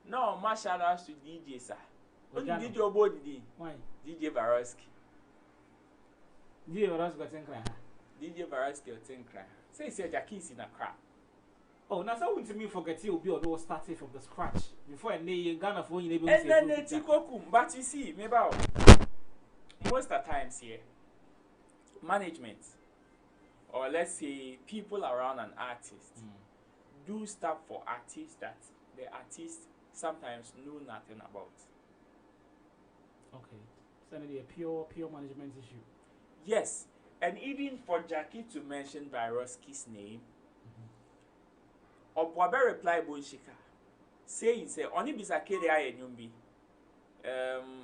No, my shout out to DJ, sir. What did your body? Why? DJ Varosky. DJ Varosky got in cry. DJ Varosky got in cry. Say Jackie's in a crap. Oh, now so to me forget you be or started from the scratch before a name Ghana for you. And then they take but you see, maybe most of the times here, management or let's say people around an artist do stuff for artists that the artist sometimes know nothing about. Okay, so it's a pure management issue. Yes, and even for Jackie to mention Varosky's name. Obwabe reply Bonshika saying say only Bisakede aye nyumbi.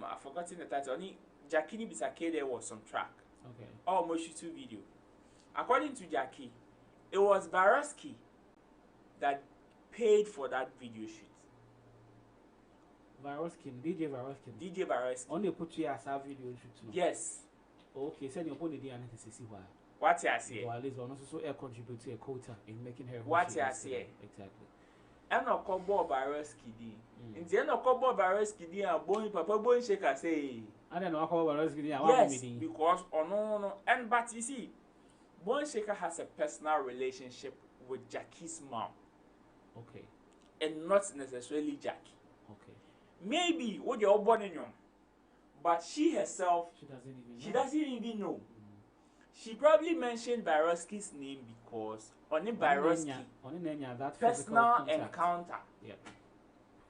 I've forgotten the title. Only Jackie Bisakede was some track. Okay. Or Moshitu video. According to Jackie, it was Varosky that paid for that video shoot. DJ Varosky. DJ Varosky. Only put you as a video shoot too. Yes. Okay, send your body the analysis see why. What you say? Well, at least one also contribute to a quota in making her. What you say? Exactly. I'm not called Bob Varosky. In the end of Bob Varosky, and Bonnie Papa Bonnie Shaker say. I don't know how Varosky. Yes, because no. And but you see, Bonnie Shaker has a personal relationship with Jackie's mom. Okay. And not necessarily Jackie. Okay. Maybe what you're born in you, but she herself, she doesn't even know. She probably mentioned Varosky's name because only Varosky that personal encounter. Yeah.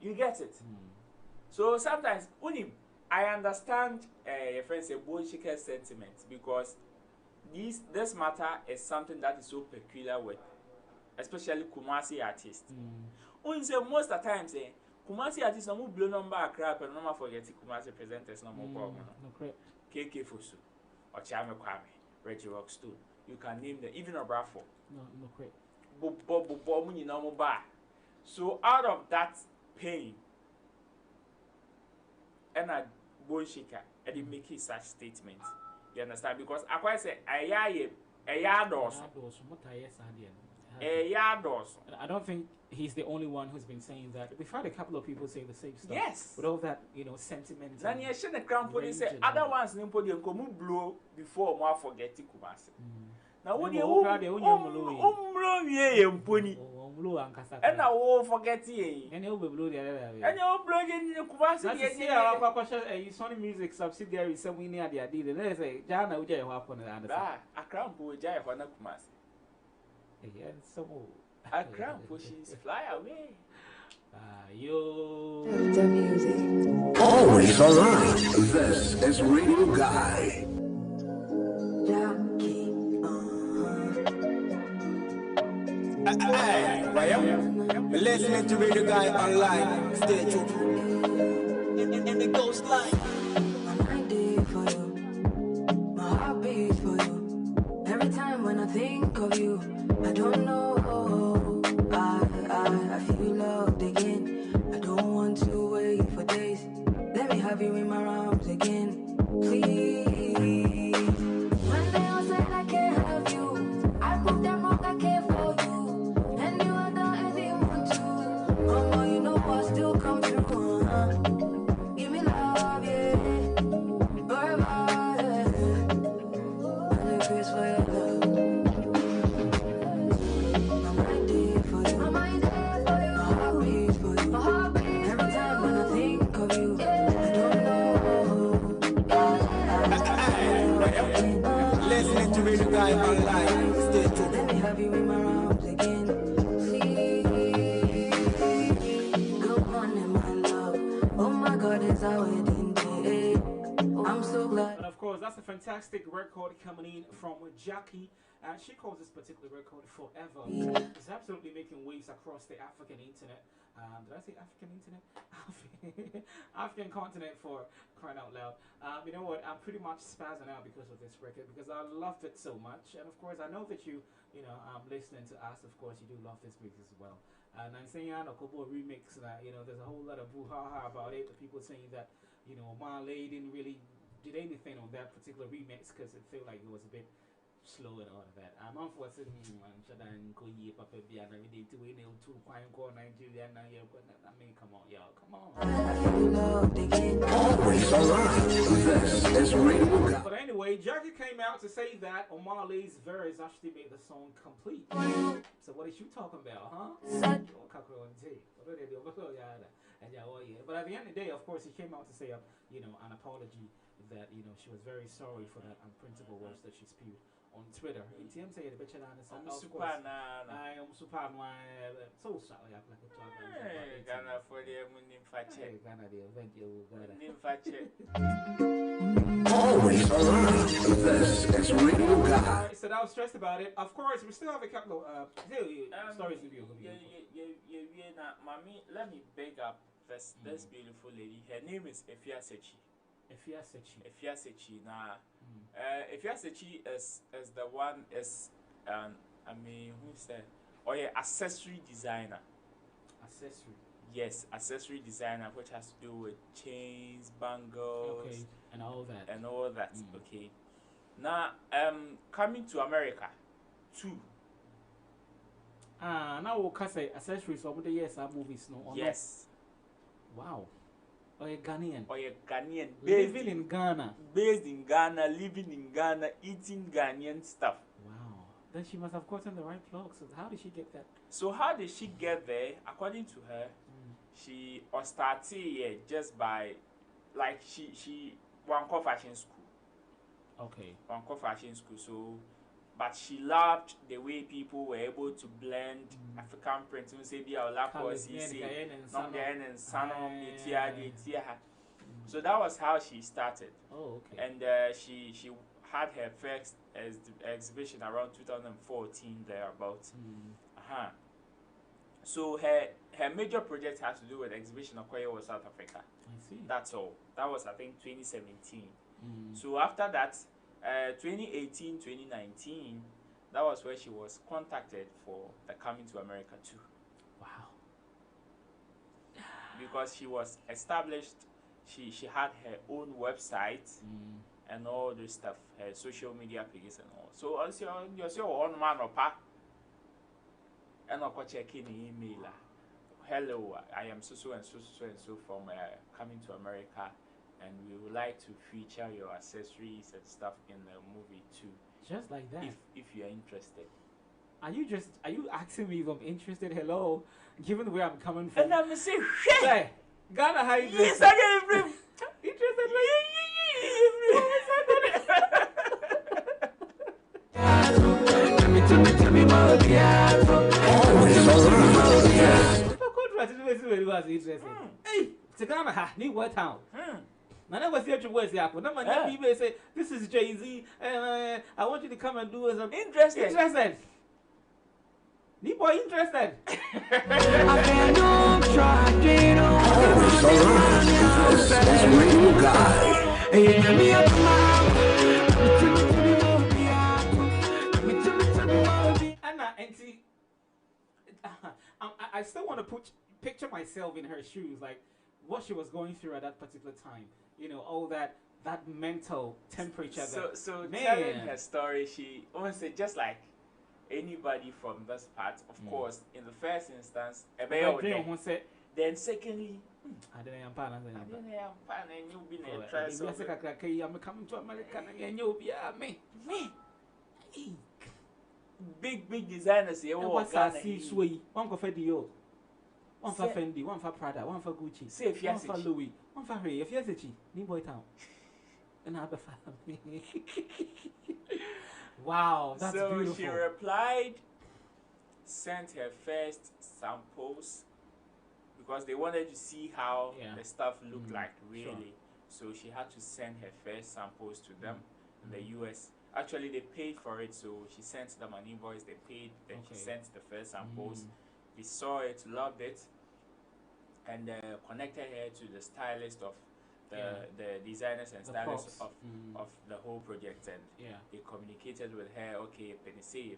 You get it? So sometimes I understand your friend say Bonshika's sentiments because this matter is something that is so peculiar with especially Kumasi artists. Say most of the time say Kumasi artists no blow number a crap and no forget Kumasi presenters no more problem. No KK Fosu or Chame Kwame. Reggie Rockstone. You can name them, even a Bradford. No, great. So out of that pain, and a bone shaker, I didn't make such statement. You understand? Because I quite say a yard or I don't think he's the only one who's been saying that. We've had a couple of people say the same stuff. Yes. With all that, sentiment. Then you shouldn't crown police say other ones in podium come blow before more forget Kumasi. Now what you and I won't forget ye. And you'll be blue the other way. And you're blowing in Kumasi. You Sony Music subsidiary somewhere near the idea. There's a Jana Uja happen and a crown for Jaya for Nakumasi. Yeah, so a crown pushes fly away. Yo. The music. Always alright. This is Radio Guy. Jackie. We're listening to Radio Guy online. Stay tuned. And it goes like I'm ready for you. My heart beats for you. Every time when I think of you, I don't know. I feel loved again. I don't want to wait for days. Let me have you in my arms again, please. When they all said I can't have you, I put them wrong, I care for you. And you are not anyone to. Mama, you know I still come through. Give me love, yeah. Forever, yeah. And if it's for your love, I'm ready for guy online. Stay tuned. Let me have you in my arms again. Please, come on in my love. Oh my God, it's our wedding day. I'm so glad. And of course, that's a fantastic record coming in from Jackie. And she calls this particular record Forever. It's absolutely making waves across the African internet. Did I say African internet? African continent, for crying out loud. You know what? I'm pretty much spazzing out because of this record because I loved it so much. And of course, I know that you know, listening to us, of course, you do love this music as well. And I'm saying, a couple of remix that, you know, there's a whole lot of boo-ha-ha about it. The people saying that, you know, Marley didn't really did anything on that particular remix because it felt like it was a bit slow and all of that. I'm unfortunately Shadan Koyi Papa Biana did to win to Quine Core Nigeria now. I mean, come on, y'all, come on. Always alive. This is Radio God. But anyway, Jackie came out to say that Omale's verse actually made the song complete. So what is you talking about, huh? But at the end of the day, of course, he came out to say, you know, an apology that, you know, she was very sorry for that unprintable words that she spewed on Twitter. In TM say the better than I am super so sorry. Ghana for the Ghana the event you Always alive. This is Radio God. So I was stressed about it. Of course, we still have a couple of stories to be Mommy, let me beg up this beautiful lady. Her name is Efia Sechi. Efia Sechi. Now, Efia Sechi is the one I mean, who said? Oh yeah, accessory designer. Accessory. Yes, accessory designer, which has to do with chains, bangles, okay, and all that. Okay. Now, coming to America, too. Now we'll say accessories over the years are movies, no? Yes. Wow. Or a Ghanaian. Living in Ghana. Based in Ghana, living in Ghana, eating Ghanaian stuff. Wow. Then she must have gotten the right plug. So how did she get that? So how did she get there? According to her, she started just by, like, she went to fashion school. Okay. Went to fashion school. So, but she loved the way people were able to blend African prints. So that was how she started. Oh, okay. And she had her first exhibition around 2014 thereabouts. So her major project has to do with the exhibition of Okoye, South Africa. I see. That's all. That was, I think, 2017. So after that, 2018, 2019, that was where she was contacted for the Coming to America too. Wow. Because she was established, she had her own website and all this stuff, her social media pages and all. So as you're one man or pa, and I'll check in the email. Hello, I am so and so from Coming to America, and we would like to feature your accessories and stuff in the movie too. Just like that. If you are interested. Are you asking me if I'm interested? Hello, given where I'm coming from. And I'm saying, hey, Ghana, how you doing? Yes, I get it. Interested? Hey, to Ghana, ha, New White Town. I never see your words happen. No man, people say this is Jay-Z, and I want you to come and do some interested. Ni boy interested. I still want to picture myself in her shoes, like what she was going through at that particular time. You know, all that mental temperature. So telling her story, she almost said just like anybody from this part, of course, in the first instance, then secondly, I didn't I'm coming to America and you'll be me. Big designers here. What's I see sway? One for Fedio, one for Fendi, one for Prada, one for Gucci, one for Louis, one for Ray. If you're New Boy Town, and I have a family. Wow, that's so beautiful. she replied, sent her first samples because they wanted to see how the stuff looked like really. So she had to send her first samples to them in the US. Actually, they paid for it, so she sent them an invoice. They paid, then she sent the first samples. They saw it, loved it, and connected her to the stylist of the designers and stylists of the whole project, and they communicated with her. Okay, penny say.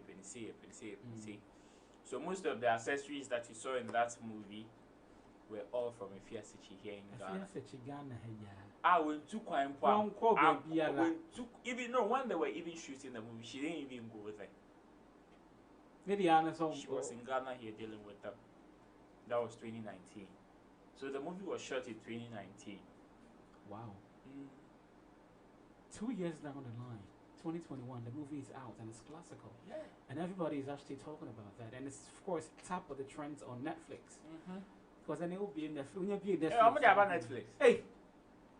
So most of the accessories that you saw in that movie were all from Efiasichi here in Ghana. I went to even no when they were even shooting the movie, she didn't even go there. She was in Ghana here dealing with them. That was 2019. So the movie was shot in 2019. Wow. 2 years down the line, 2021, the movie is out and it's classical. Yeah. And everybody is actually talking about that. And it's, of course, top of the trends on Netflix. Because then it will be in Netflix. When you be in Netflix. How much about Netflix? Hey!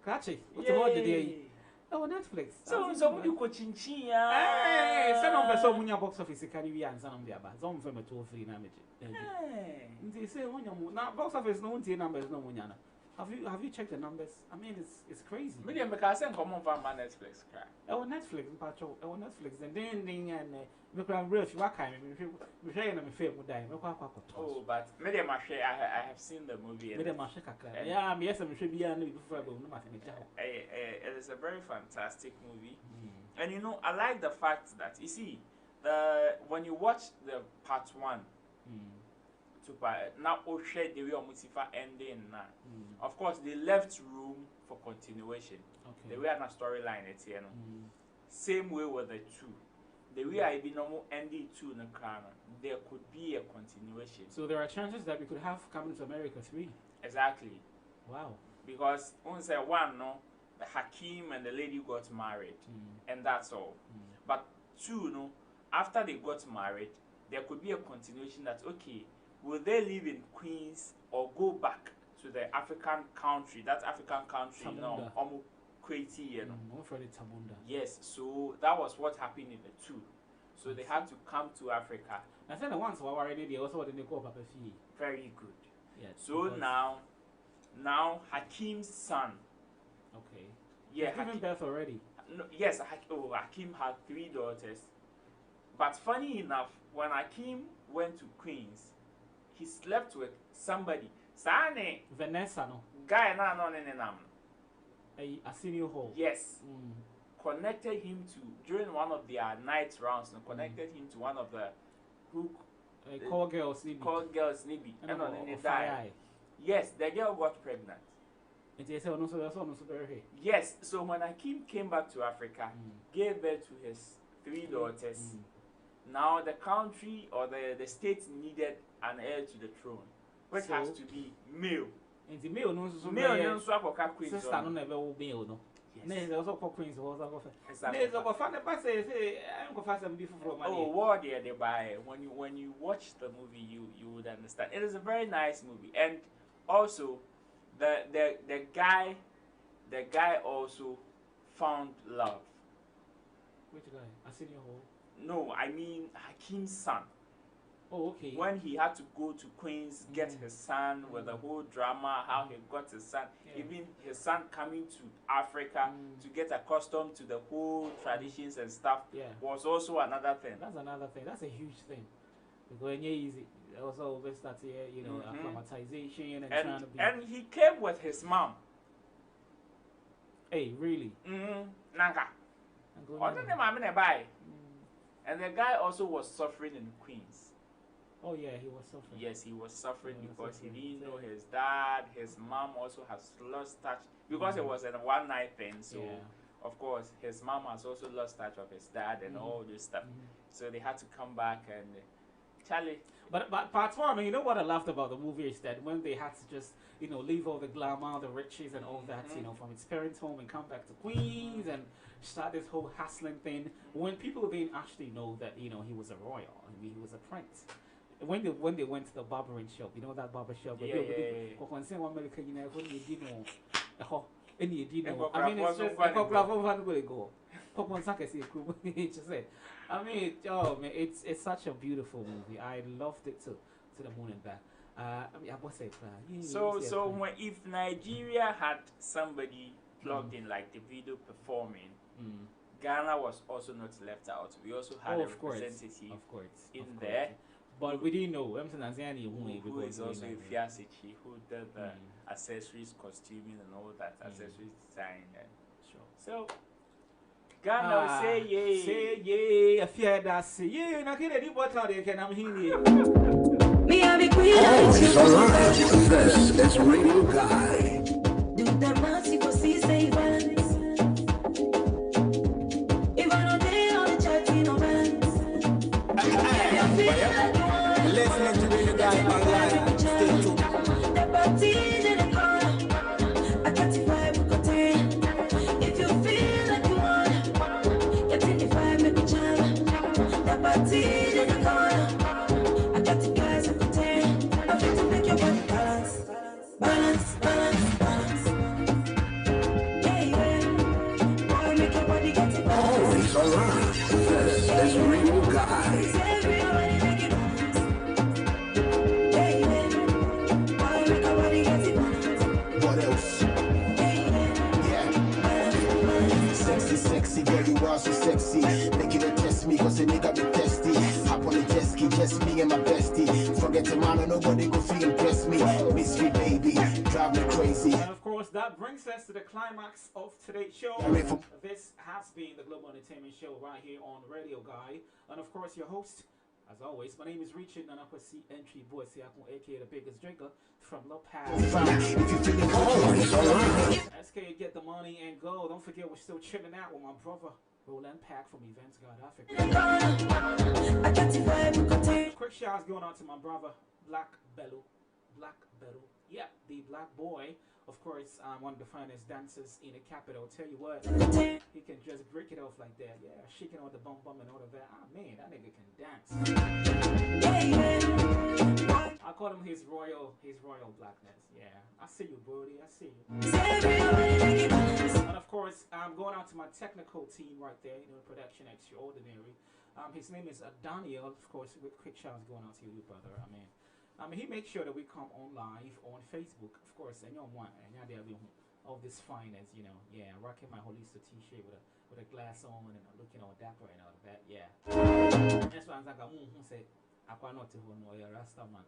Kachi, what's the word today? Oh, Netflix. So you go chinchin. Hey, send on person when your box office can you answer on the about. Some from a 2-3 damage. They say when you now box office no one numbers no one. Have you checked the numbers? I mean, it's crazy. Million because I come on from Netflix. Oh, Netflix, patrol. Oh, Netflix, and then and look around real. If you are kind, we share them a film with them. Oh, but Million Mache, I have seen the movie. Million Mache, yeah, yes, I'm sure be a new before it is a very fantastic movie, and you know, I like the fact that you see when you watch the part 1. Now, share the way Mutifa ending now. Of course, they left room for continuation. The way on a storyline, it's here. Same way with the 2. The way I be normal ending 2 in the crown, there could be a continuation. So there are chances that we could have Coming to America 3. Exactly. Wow. Because once one, no, the Hakim and the lady got married, and that's all. But 2, no, after they got married, there could be a continuation that will they live in Queens or go back to the African country? That African country, no, almost crazy, you know. Yes, so that was what happened in the 2. So they had to come to Africa. I said the ones who are already there also didn't go up very good. Yes. So now Hakim's son. Okay. Yeah. He's given birth already. No, yes. Hakim had 3 daughters. But funny enough, when Hakim went to Queens, he slept with somebody. Sane. Vanessa, no. Guy na no nenam. A senior hall. Yes. Connected him to during one of their night rounds. Connected him to one of the who. Call girls Nibi. Call girls Nibi. And on they died. Yes, the girl got pregnant. Yes. So when Hakim came back to Africa, gave birth to his 3 daughters. Now the country or the state needed an heir to the throne, which has to be male. And the male knows male swap or queen. Sister no never will be no. Yes. Also for queens also go. Exactly. Go find the pass say I'm go find some different from. Oh, what they buy when you watch the movie you would understand. It is a very nice movie, and also the guy also found love. Which guy? Arsenio Hall. No, I mean Hakim's son. Oh, okay. When he had to go to Queens, get his son with the whole drama, how he got his son, even his son coming to Africa to get accustomed to the whole traditions and stuff was also another thing. That's another thing. That's a huge thing. Because it's easy. Also, we start here, you know, acclimatization and trying to be. And he came with his mom. Hey, really? Nanka. And the guy also was suffering in Queens. Oh yeah, he was suffering. Yes, he was suffering because he didn't know his dad. His mom also has lost touch because it was a one-night thing. So of course his mom has also lost touch of his dad and all this stuff. So they had to come back and Charlie. But part 1, I mean, you know what I loved about the movie is that when they had to just, you know, leave all the glamour, the riches and all that, you know, from his parents' home and come back to Queens and start this whole hustling thing. When people didn't actually know that, you know, he was a royal, I mean, he was a prince. When they went to the barbering shop, you know that barber shop? I mean, it's just, Pop on Saka say just say. I mean, oh man, it's such a beautiful movie. I loved it to the moon and back. I mean, I was say, so when if Nigeria had somebody plugged in like the video performing, Ghana was also not left out. We also had a representative in there. But we didn't know. Who is also a Fiasichi, who did the accessories, costuming, and all that, accessories design. And so, Ghana say yay. Say yay. I fear that say yay. Now, can you what out there? Can I'm here? Me, I be queen. This is Radio Guy. Do the math, you go see say balance. If I don't day on the chat, you know balance. Listening to Radio Guy online. Stay tuned. The party's in the corner. I got the vibe, we got it. If you feel like you want, get in the vibe, make me jam. The party's in the corner. I got the guys, I got it. I feel to make your body balance. Balance, balance, balance. Yeah, yeah. Boy, make your body get it balance. Always alright. This is Radio Guy. Everybody make it balance. Yeah, yeah. Boy, make your body get it balance. What else? Yeah. Sexy, sexy, girl, you are so sexy. Make it a test me, cause a nigga be testy. Hop on the jet ski, just me and my bestie. Forget the man, nobody go feel impress me. Miss me, baby, drive me crazy. And of course, that brings us to the climax of today's show. This has been the Global Entertainment Show right here on Radio Guy. And of course, your host, as always, my name is Richard Nanakwasi Entry Boy Siakon, aka the biggest drinker from La Paz. SK, get the money and go. Don't forget, we're still chilling out with my brother, Roland Pack from Events God Africa. Quick shouts going out to my brother, Black Bello. Yeah, the Black Boy. Of course, one of the finest dancers in the capital. Tell you what, he can just break it off like that. Yeah, shaking all the bum and all of that. Ah, man, that nigga can dance. I call him his royal blackness. Yeah, I see you, Brody. I see you. And of course, I'm going out to my technical team right there. You know, production extraordinary. His name is Daniel. Of course, with quick shouts going out to you, brother. I mean, he makes sure that we come on live on Facebook, of course, and you're one, and you're there all this fineness, you know. Yeah, rocking my Holista t-shirt with a glass on and looking all dapper and all of that. Yeah. That's why I'm like, who say, I can't not to know you're Rasta man.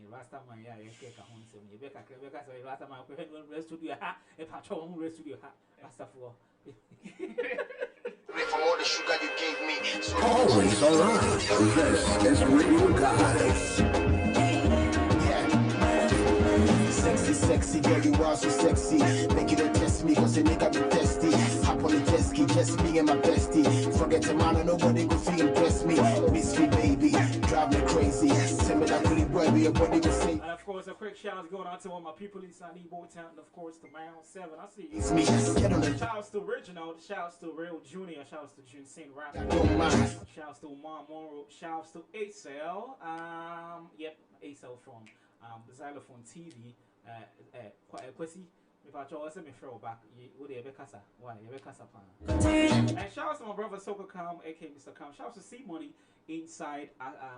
Rasta man, yeah, you take a home, so you better say Rasta man, rest studio ha, a patron rest studio ha, Rasta for. From all the sugar you gave me. So Always alright. This is Radio Guy. Sexy, sexy, girl, you are so sexy. Make it a test me, cause a nigga be testy. Hop on the jet ski, just me and my bestie. Forget the man, nobody go feel impress me. Miss me, baby, drive me crazy. Tell me that pretty boy, your body will say. And of course, a quick shout out going out to all my people inside Nebo Town, and of course to Mile 7. I see you. It's me, get on the shouts to Original, shouts to Real Junior, shouts to June Saint Rap, shouts to Mom Monroe, shouts to Acel. Yep, Acel from Xylophone TV. Kwesi, if I chose me throw back, would you ever casa? Why, you ever casa pan? And shout out to my brother Soko Kam, aka Mr. Kam. Shout out to C Money inside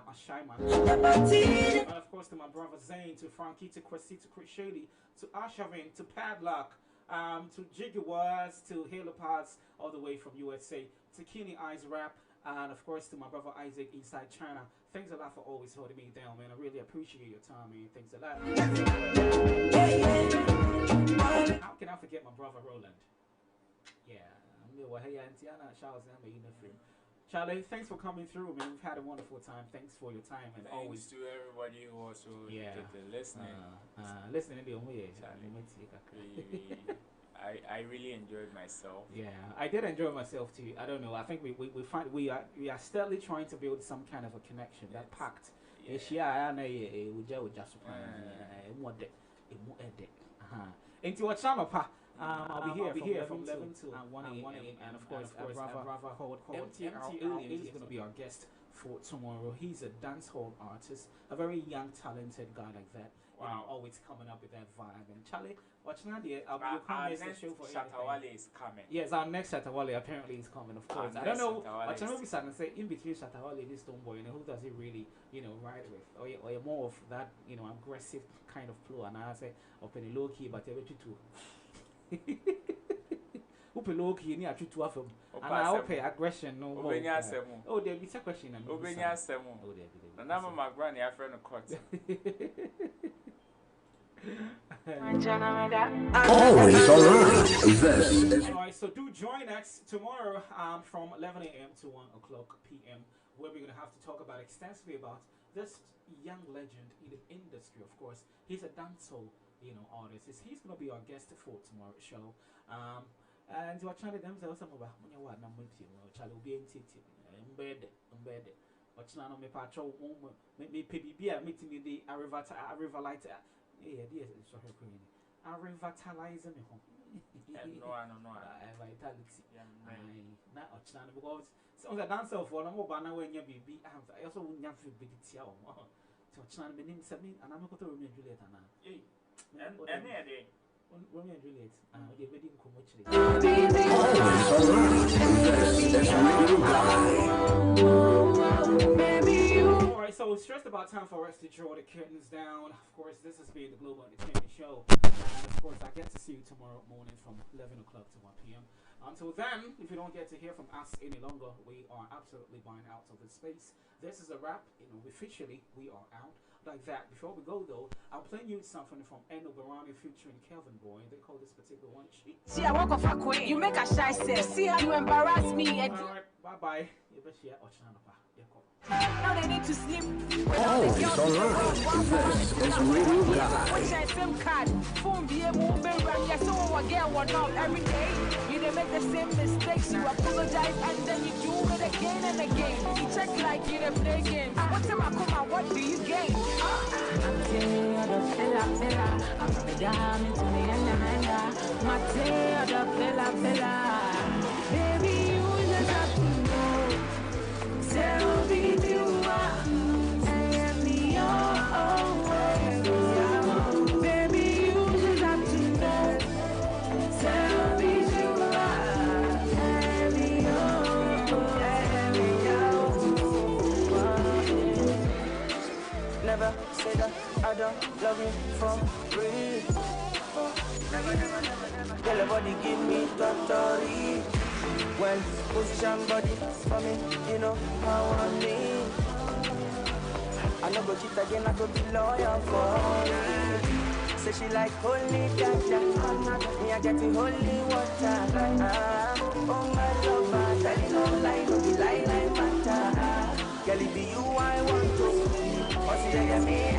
Ashaiman. And of course to my brother Zane, to Frankie, to Kwesi, to Chris Shady, to Ashavin, to Padlock, to Jiggy Waz, to Halo Pods, all the way from USA, to Kenny Eyes Rap, and of course to my brother Isaac inside China. Thanks a lot for always holding me down, man. I really appreciate your time, man. Thanks a lot. How can I forget my brother Roland? Yeah, Charlie, thanks for coming through, man. We've had a wonderful time. Thanks for your time and Thanks always to everybody who also did the listening. Listening to me. I really enjoyed myself. Yeah, I did enjoy myself too. I don't know. I think we are steadily trying to build some kind of a connection, that pact. Into what channel, pa? I'll be here from 11 to 1 a.m. And of course, our brother MTR Aliens is going to be our guest for tomorrow. He's a dancehall artist, a very young, talented guy like that. Wow. You know, always coming up with that vibe. And Charlie, watch now, dear. Our next Shatta Wale is coming. Yes, our next Shatta Wale apparently is coming, of course. I don't know. But I know we say in between Shatta Wale and this Stonebwoy, who does he really, ride with? Or you're more of that, aggressive kind of flow. And I say, open the low key, but every two. Open low key, near two of them. And I hope aggression no more. Oh, there'll be a question. Obenya Semu. Oh, there be. The number my granny, I friend of court. Always alright. Alright, so do join us tomorrow from 11 a.m. to 1 o'clock p.m. where we're going to have to talk about extensively about this young legend in the industry. Of course, he's a dancehall, artist. He's going to be our guest for tomorrow's show. And you're trying to themselves some about when you want to be embedded. But now me patrol me PBB meeting the Arrivalite. Yeah, sorry, Arrivatalize me home. No, vitality. Not because some of the dancer for no more banner when you be I also wouldn't have to be the tia. So China me name Sabine and I'm going to Romeo and Juliet now. And day. Romeo and Juliet. The wedding Alright, so it's just about time for us to draw the curtains down. Of course, this has been the Global Entertainment Show. And of course, I get to see you tomorrow morning from 11 o'clock to 1 p.m. Until then, if you don't get to hear from us any longer, we are absolutely buying out of this space. This is a wrap. Officially, we are out. Like that. Before we go though, I'll play you something from Eno Barani featuring Kelvin Boy. They call this particular one Cheat. See, I walk off a queen. You make a shy set. See how you embarrass me. Alright, bye-bye. You better share now they need to sleep. Always alright. This is Radio Guy. What's your SIM card? Phone be a move, baby. Yes, someone will get one out every day. You don't make the same mistakes. You apologize and then you do it again and again. You check like you don't play games. What time I come out, what do you gain? I'm tired of fella. I'm a diamond to the end. My tired of fella. Baby, you just have to know. Tell me you are, and me your way. Baby, you just have to know. Tell me you are, and me your way. Never say that I don't love you for free. Tell everybody give me totally. When position body for me, you know how I mean. I no go cheat again, I go be loyal for me. Say she like holy ganja, me I get the holy water. Oh my lover, tell you no lie, no be lie matter. Girl, it be you I want to, but see me I